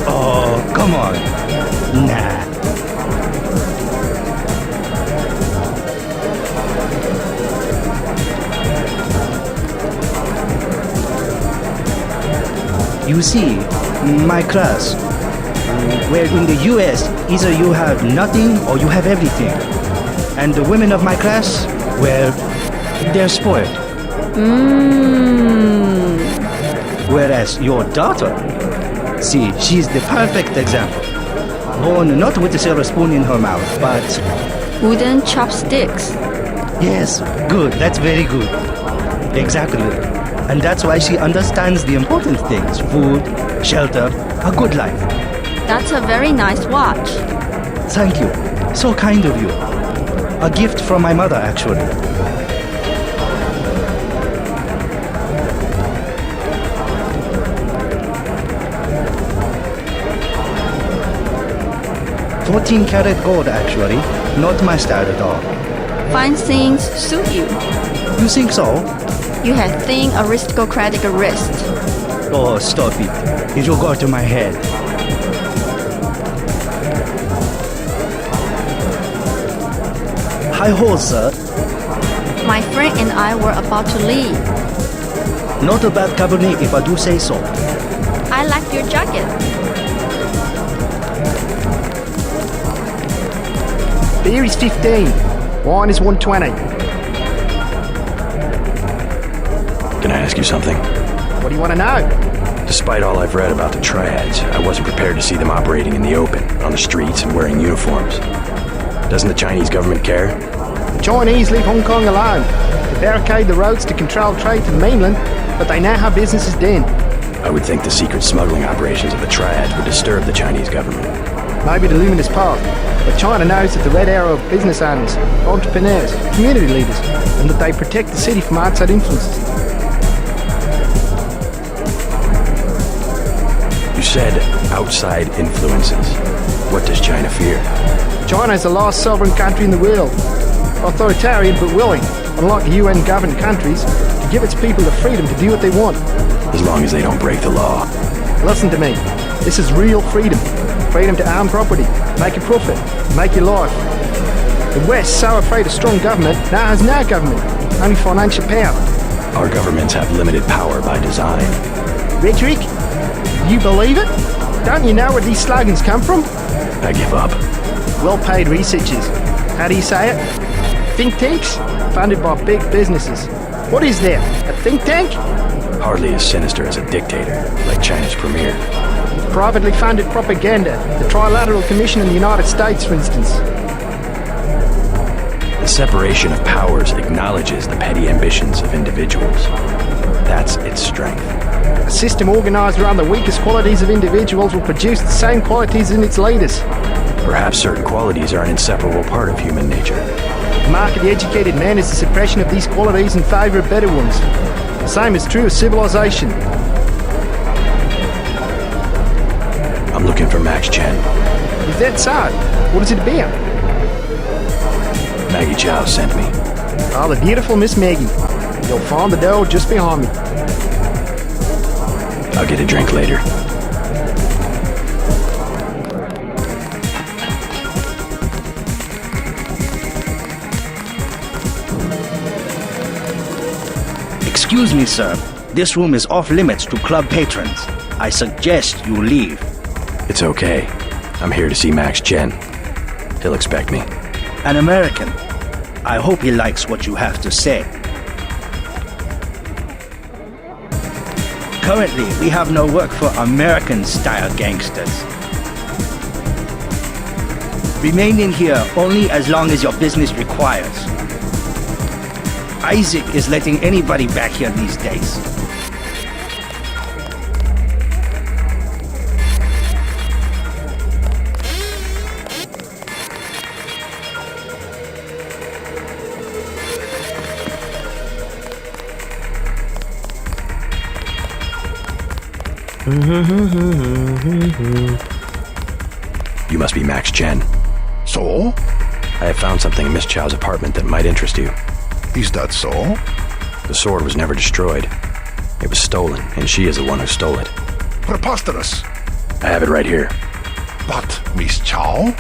Oh, come on. Nah. You see, my class, where in the US, either you have nothing or you have everything. And the women of my class, well, they're spoiled. Whereas your daughter, see, she's the perfect example. Born not with a silver spoon in her mouth, but... wooden chopsticks. Yes, good, that's very good. Exactly. And that's why she understands the important things. Food, shelter, a good life. That's a very nice watch. Thank you. So kind of you. A gift from my mother, actually. $14-karat gold, actually. Not my style at all. Fine things suit you. You think so? You have thin aristocratic wrist. Oh, stop it. It will go to my head. Hi ho, sir. My friend and I were about to leave. Not a bad cabernet if I do say so. I like your jacket. Beer is 15. Wine is 120. Can I ask you something? What do you want to know? Despite all I've read about the triads, I wasn't prepared to see them operating in the open, on the streets, and wearing uniforms. Doesn't the Chinese government care? The Chinese leave Hong Kong alone. They barricade the roads to control trade to the mainland, but they know how business is done. I would think the secret smuggling operations of the triads would disturb the Chinese government. Maybe the luminous path, but China knows that the Red Arrow are business owners, entrepreneurs, community leaders, and that they protect the city from outside influences. You said outside influences. What does China fear? China is the last sovereign country in the world. Authoritarian but willing, unlike the UN-governed countries, to give its people the freedom to do what they want. As long as they don't break the law. Listen to me. This is real freedom. Freedom to own property, make a profit, make your life. The West, so afraid of strong government, now has no government, only financial power. Our governments have limited power by design. Rhetoric? You believe it? Don't you know where these slogans come from? I give up. Well-paid researchers. How do you say it? Think tanks? Funded by big businesses. What is there? A think tank? Hardly as sinister as a dictator, like China's premier. Privately funded propaganda. The Trilateral Commission in the United States, for instance. The separation of powers acknowledges the petty ambitions of individuals. That's its strength. A system organized around the weakest qualities of individuals will produce the same qualities in its leaders. Perhaps certain qualities are an inseparable part of human nature. The mark of the educated man is the suppression of these qualities in favor of better ones. The same is true of civilization. Max Chen. Is that so? What is it about? Maggie Chow sent me. Oh, the beautiful Miss Maggie. You'll find the door just behind me. I'll get a drink later. Excuse me, sir. This room is off limits to club patrons. I suggest you leave. It's okay. I'm here to see Max Chen. He'll expect me. An American. I hope he likes what you have to say. Currently, we have no work for American-style gangsters. Remain in here only as long as your business requires. Isaac is letting anybody back here these days. You must be Max Chen. So? I have found something in Miss Chow's apartment that might interest you. Is that so? The sword was never destroyed. It was stolen, and she is the one who stole it. Preposterous. I have it right here. But Miss Chow?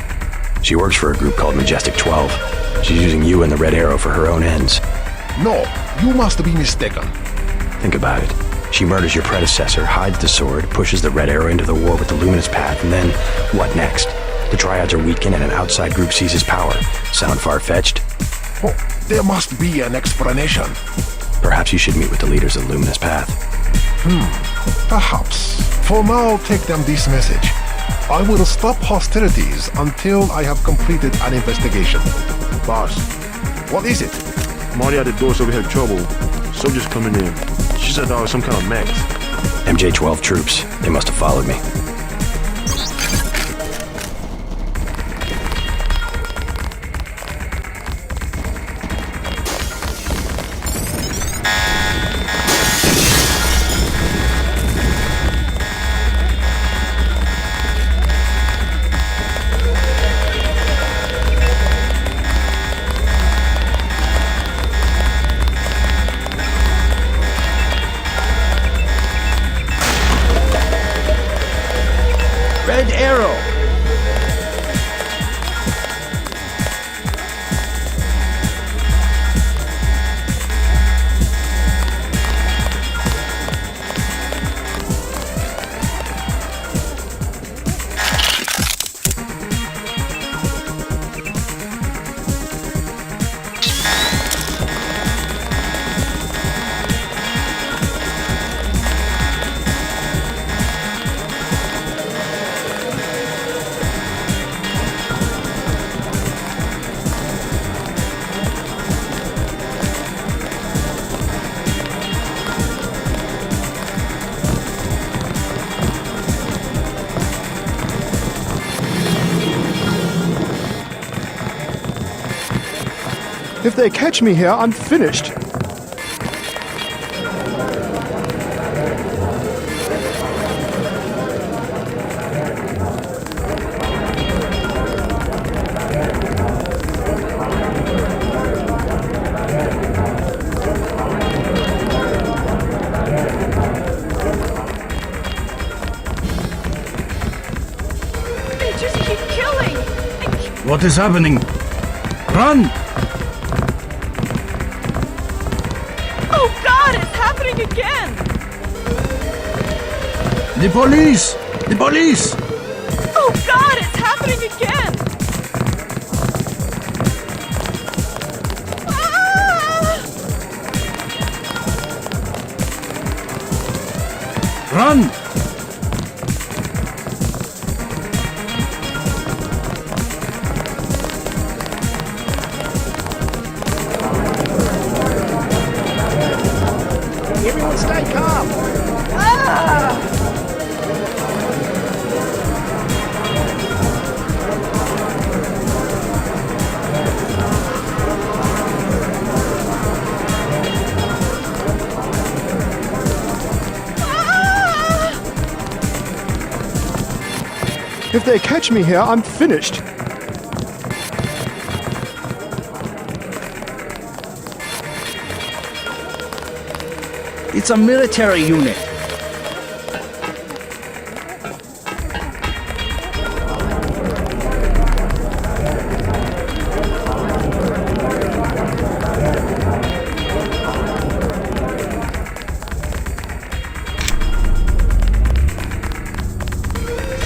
She works for a group called Majestic 12. She's using you and the Red Arrow for her own ends. No, you must be mistaken. Think about it. She murders your predecessor, hides the sword, pushes the Red Arrow into the war with the Luminous Path, and then, what next? The Triads are weakened and an outside group seizes power. Sound far-fetched? Oh, there must be an explanation. Perhaps you should meet with the leaders of the Luminous Path. Perhaps. For now, take them this message. I will stop hostilities until I have completed an investigation. Boss, What is it? Marty at the door said we had trouble. Soldiers coming in. She said that was some kind of mech. MJ-12 troops. They must have followed me. Red Arrow! If they catch me here, I'm finished. They just keep killing! What is happening? Run! Oh God, it's happening again! The police! The police! Oh God, it's happening again! Run! Everyone stay calm. If they catch me here, I'm finished. It's a military unit.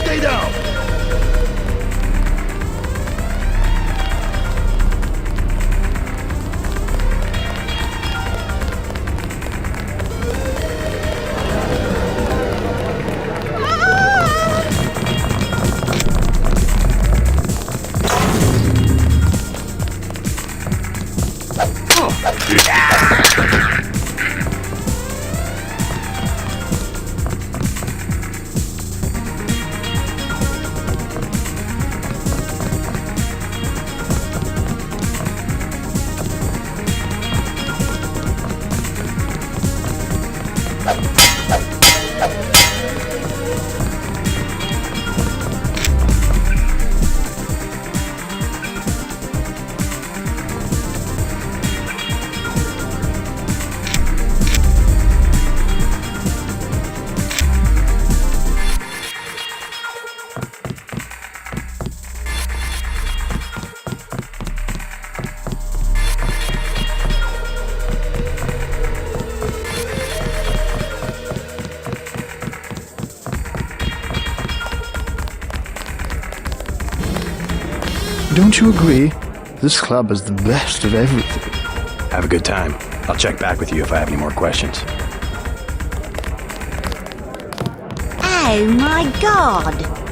Stay down! Don't you agree? This club is the best of everything. Have a good time. I'll check back with you if I have any more questions. Oh my god!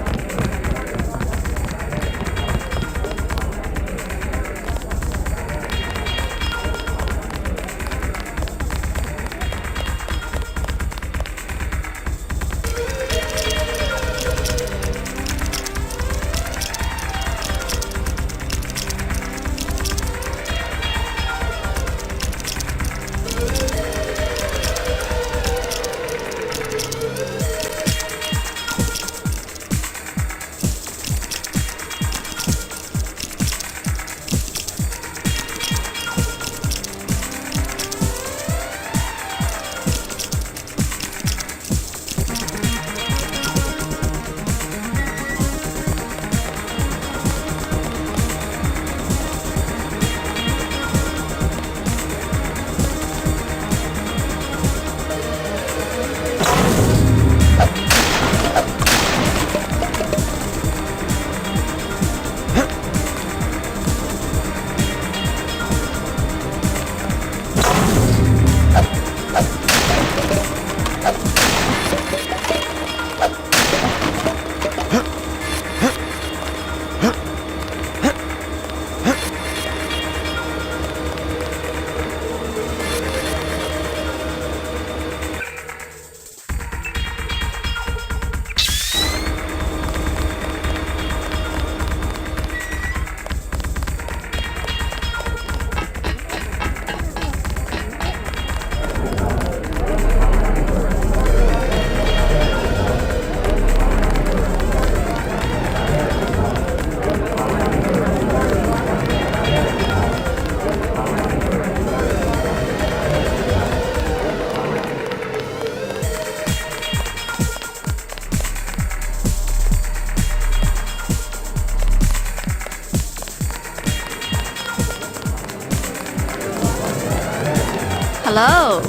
Hello.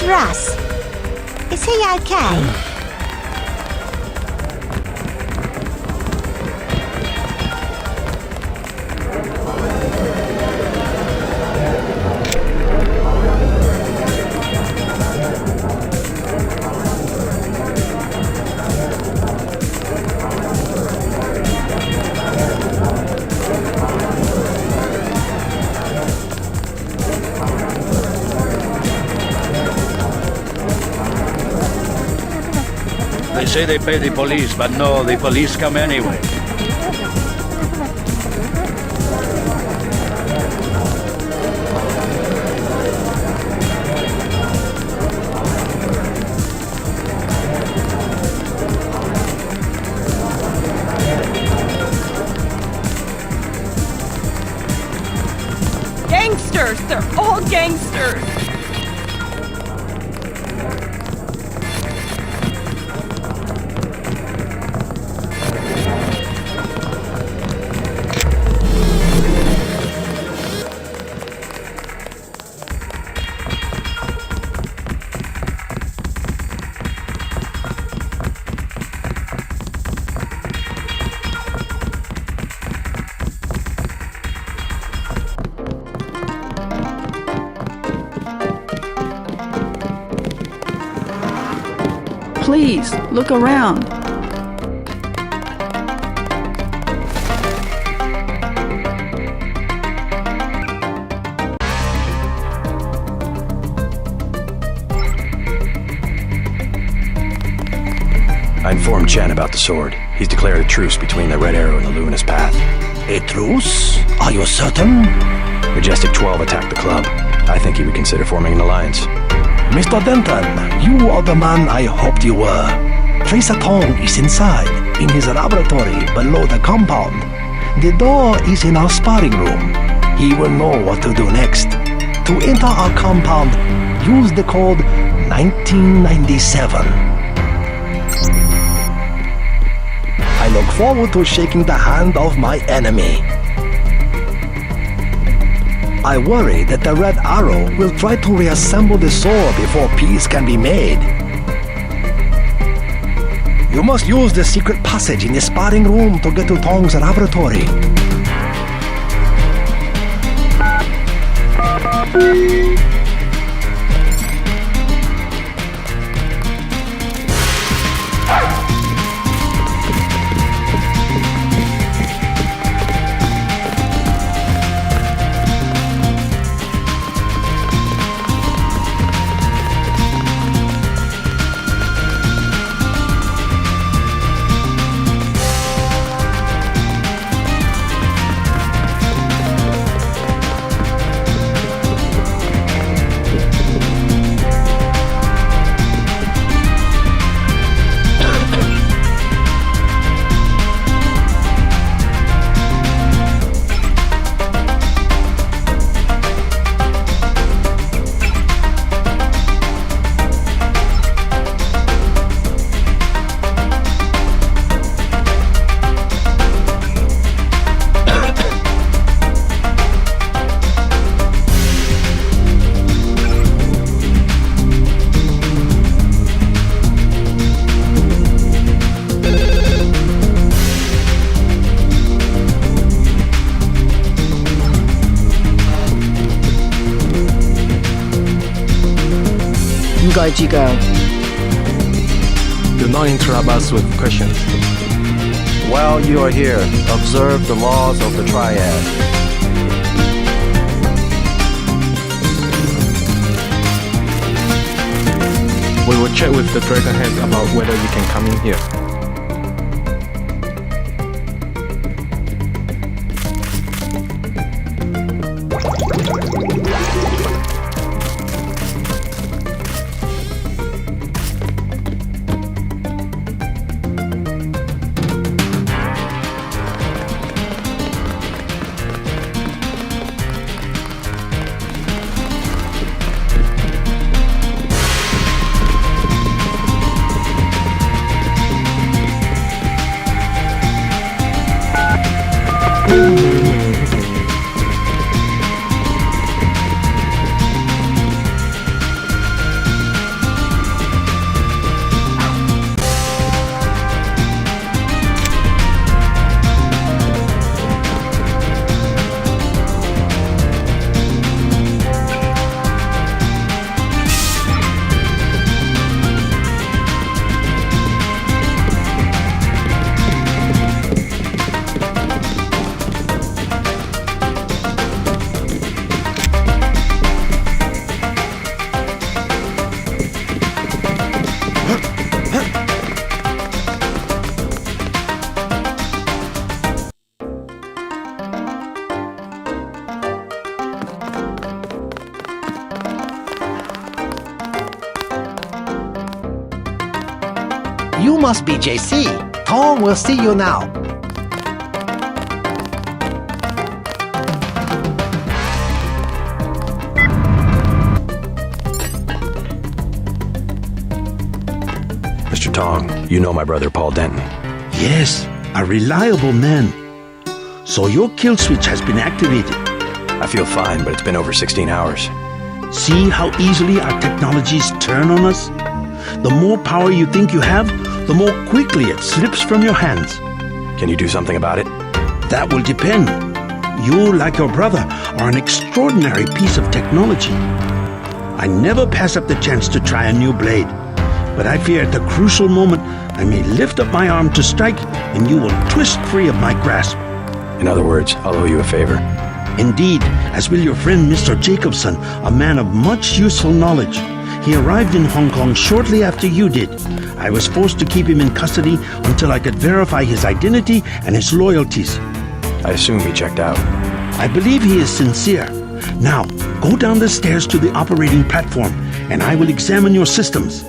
Russ? Is he okay? They say they pay the police, but no, the police come anyway. Gangsters! They're all gangsters! Please, look around. I informed Chen about the sword. He's declared a truce between the Red Arrow and the Luminous Path. A truce? Are you certain? Majestic 12 attacked the club. I think he would consider forming an alliance. Mr. Denton, you are the man I hoped you were. Tracer Tong is inside, in his laboratory below the compound. The door is in our sparring room. He will know what to do next. To enter our compound, use the code 1997. I look forward to shaking the hand of my enemy. I worry that the Red Arrow will try to reassemble the sword before peace can be made. You must use the secret passage in the sparring room to get to Tong's laboratory. Guide you go. Do not interrupt us with questions. While you are here, observe the laws of the Triad. We will check with the Dragon Head about whether you can come in here. must be JC. Tong will see you now. Mr. Tong, you know my brother Paul Denton. Yes, a reliable man. So your kill switch has been activated. I feel fine, but it's been over 16 hours. See how easily our technologies turn on us? The more power you think you have, the more quickly it slips from your hands. Can you do something about it? That will depend. You, like your brother, are an extraordinary piece of technology. I never pass up the chance to try a new blade, but I fear at the crucial moment I may lift up my arm to strike and you will twist free of my grasp. In other words, I'll owe you a favor. Indeed, as will your friend Mr. Jacobson, a man of much useful knowledge. He arrived in Hong Kong shortly after you did. I was forced to keep him in custody until I could verify his identity and his loyalties. I assume he checked out. I believe he is sincere. Now, go down the stairs to the operating platform, and I will examine your systems.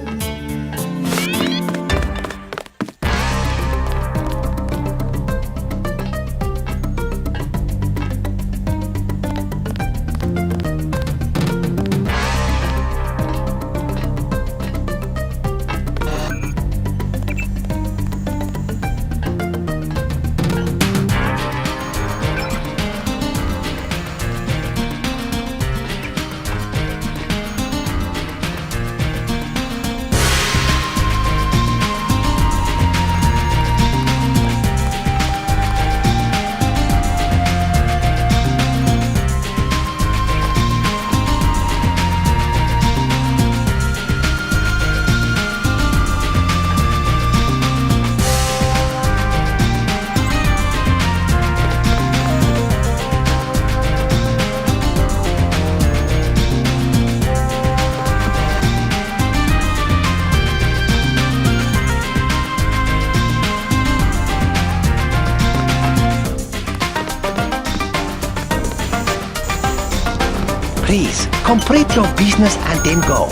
Please, complete your business and then go.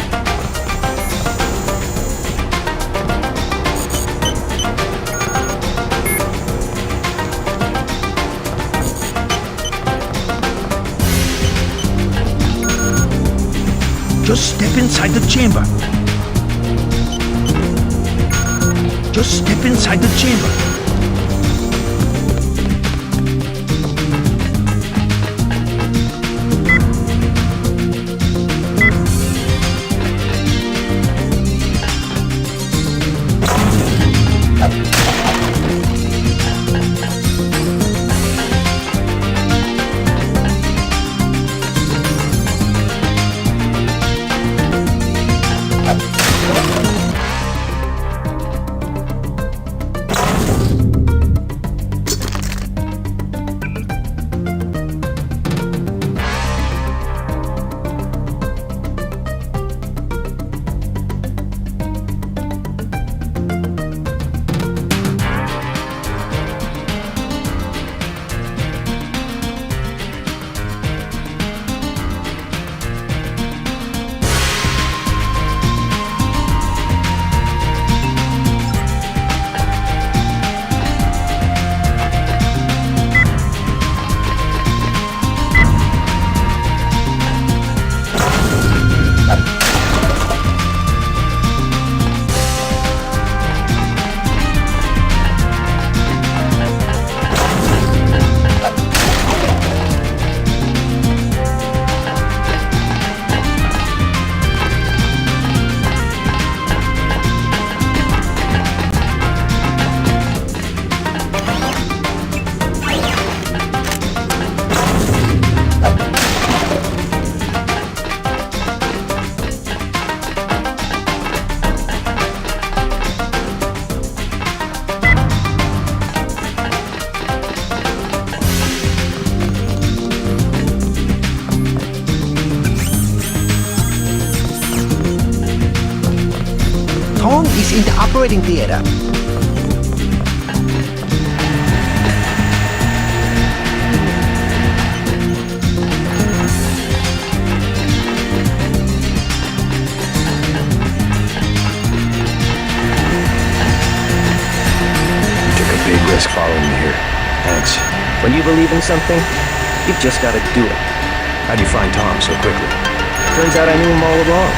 Just step inside the chamber. Just step inside the chamber. Is in the operating theater. big risk following me here. Thanks. When you believe in something, you've just got to do it. How'd you find Tom so quickly? Turns out I knew him all along.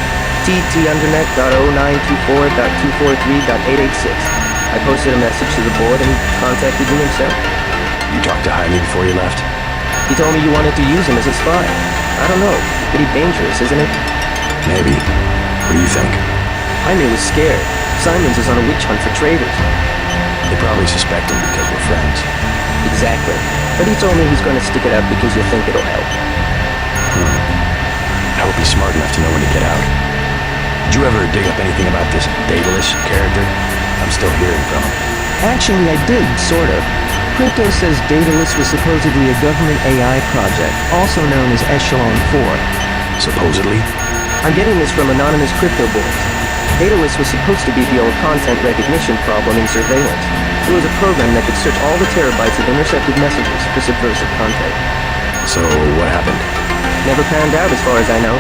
tt_undernet.0924.243.886. I posted a message to the board and he contacted me himself. You talked to Jaime before you left? He told me you wanted to use him as a spy. I don't know. Pretty dangerous, isn't it? Maybe. What do you think? Jaime was scared. Simons is on a witch hunt for traitors. They probably suspect him because we're friends. Exactly. But he told me he's going to stick it out because you think it'll help. I hope he's smart enough to know when to get out. Did you ever dig up anything about this Daedalus character? I'm still hearing from him. Actually, I did, sort of. Crypto says Daedalus was supposedly a government AI project, also known as Echelon 4. Supposedly? I'm getting this from anonymous crypto boards. Daedalus was supposed to be the old content recognition problem in surveillance. It was a program that could search all the terabytes of intercepted messages for subversive content. So, what happened? Never panned out as far as I know.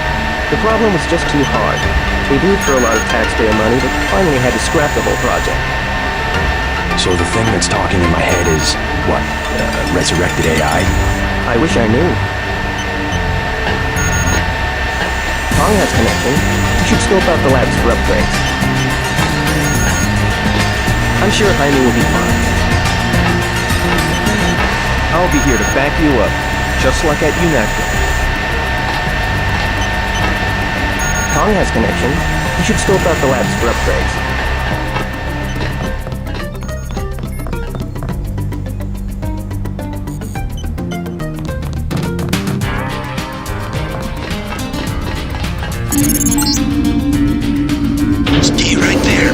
The problem was just too hard. We blew through a lot of taxpayer money, but finally had to scrap the whole project. So the thing that's talking in my head is, what, resurrected AI? I wish I knew. Kong has connection. You should scope out the labs for upgrades. I'm sure Jaime will be fine. I'll be here to back you up, just like at UNACA. Kong has connection. You should scope out the labs for upgrades. Stay right there.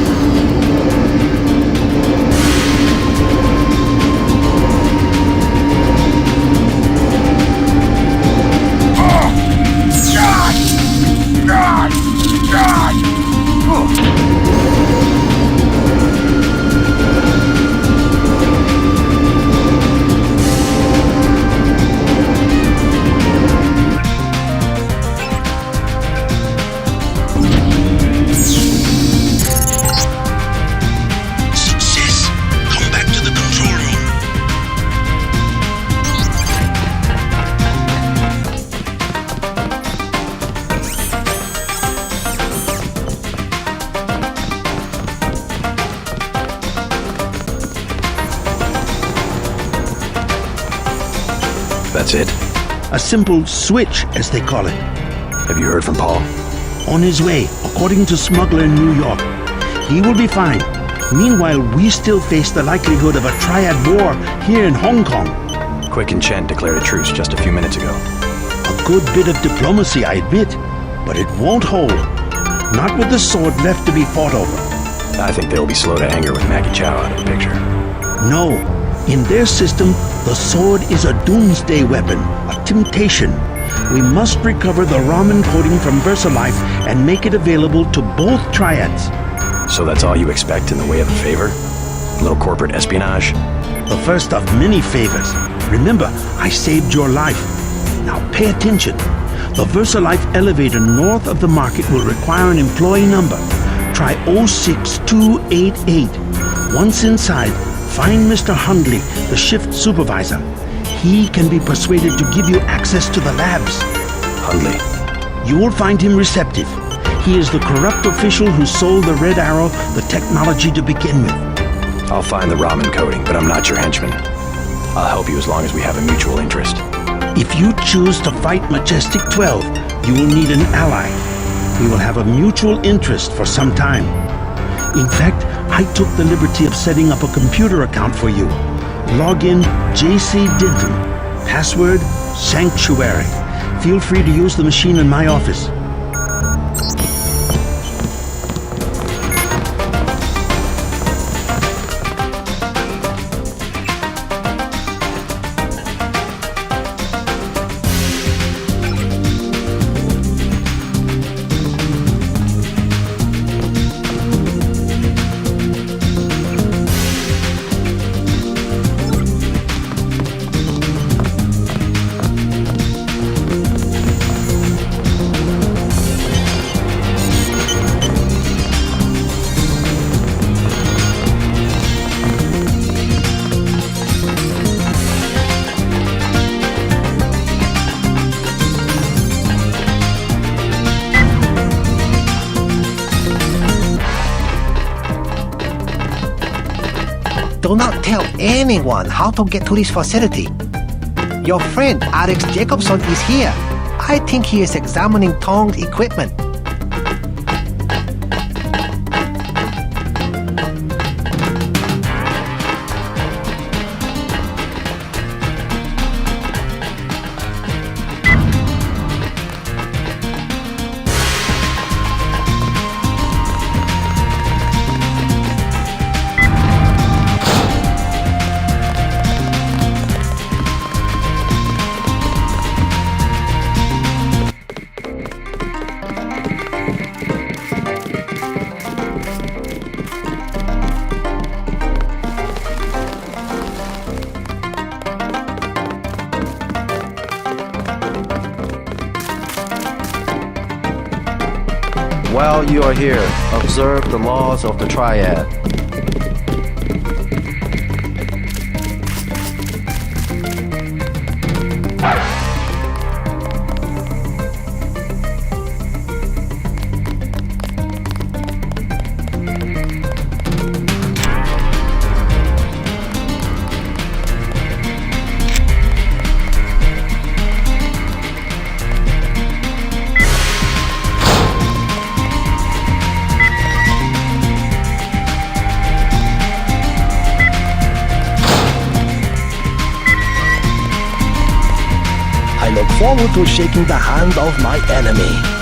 That's it? A simple switch, as they call it. Have you heard from Paul? On his way, according to Smuggler in New York. He will be fine. Meanwhile, we still face the likelihood of a triad war here in Hong Kong. Quick and Chen declared a truce just a few minutes ago. A good bit of diplomacy, I admit, but it won't hold. Not with the sword left to be fought over. I think they'll be slow to anger with Maggie Chow out of the picture. No. In their system, the sword is a doomsday weapon, a temptation. We must recover the ramen coding from VersaLife and make it available to both triads. So that's all you expect in the way of a favor? A little corporate espionage? The first of many favors. Remember, I saved your life. Now pay attention. The VersaLife elevator north of the market will require an employee number. Try 06288. Once inside, find Mr. Hundley, the shift supervisor. He can be persuaded to give you access to the labs. Hundley? You will find him receptive. He is the corrupt official who sold the Red Arrow the technology to begin with. I'll find the ramen coding, but I'm not your henchman. I'll help you as long as we have a mutual interest. If you choose to fight Majestic 12, you will need an ally. We will have a mutual interest for some time. In fact, I took the liberty of setting up a computer account for you. Login JC Denton. Password Sanctuary. Feel free to use the machine in my office. Do not tell anyone how to get to this facility. Your friend Alex Jacobson is here. I think he is examining Tong's equipment. While you are here, observe the laws of the triad. I look forward to shaking the hand of my enemy.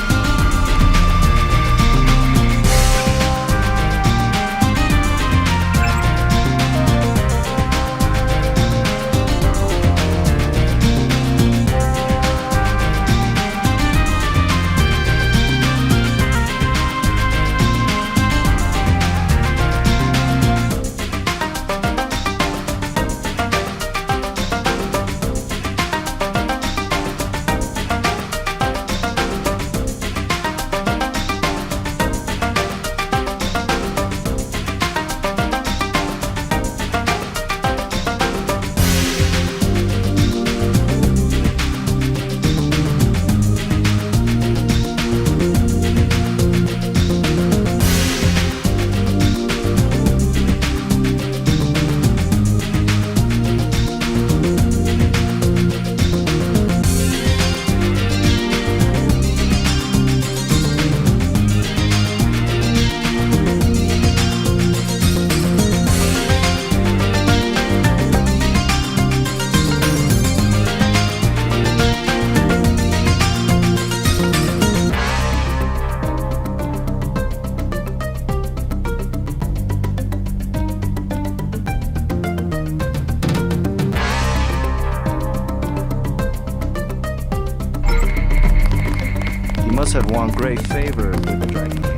You must have won great favor with the Dragon King.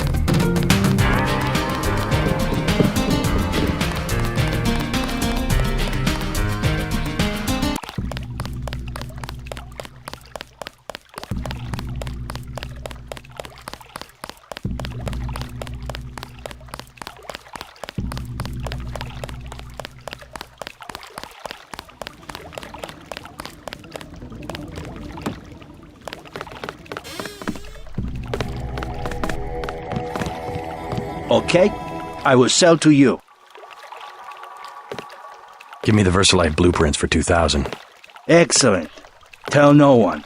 Okay, I will sell to you. Give me the VersaLife blueprints for 2,000. Excellent. Tell no one.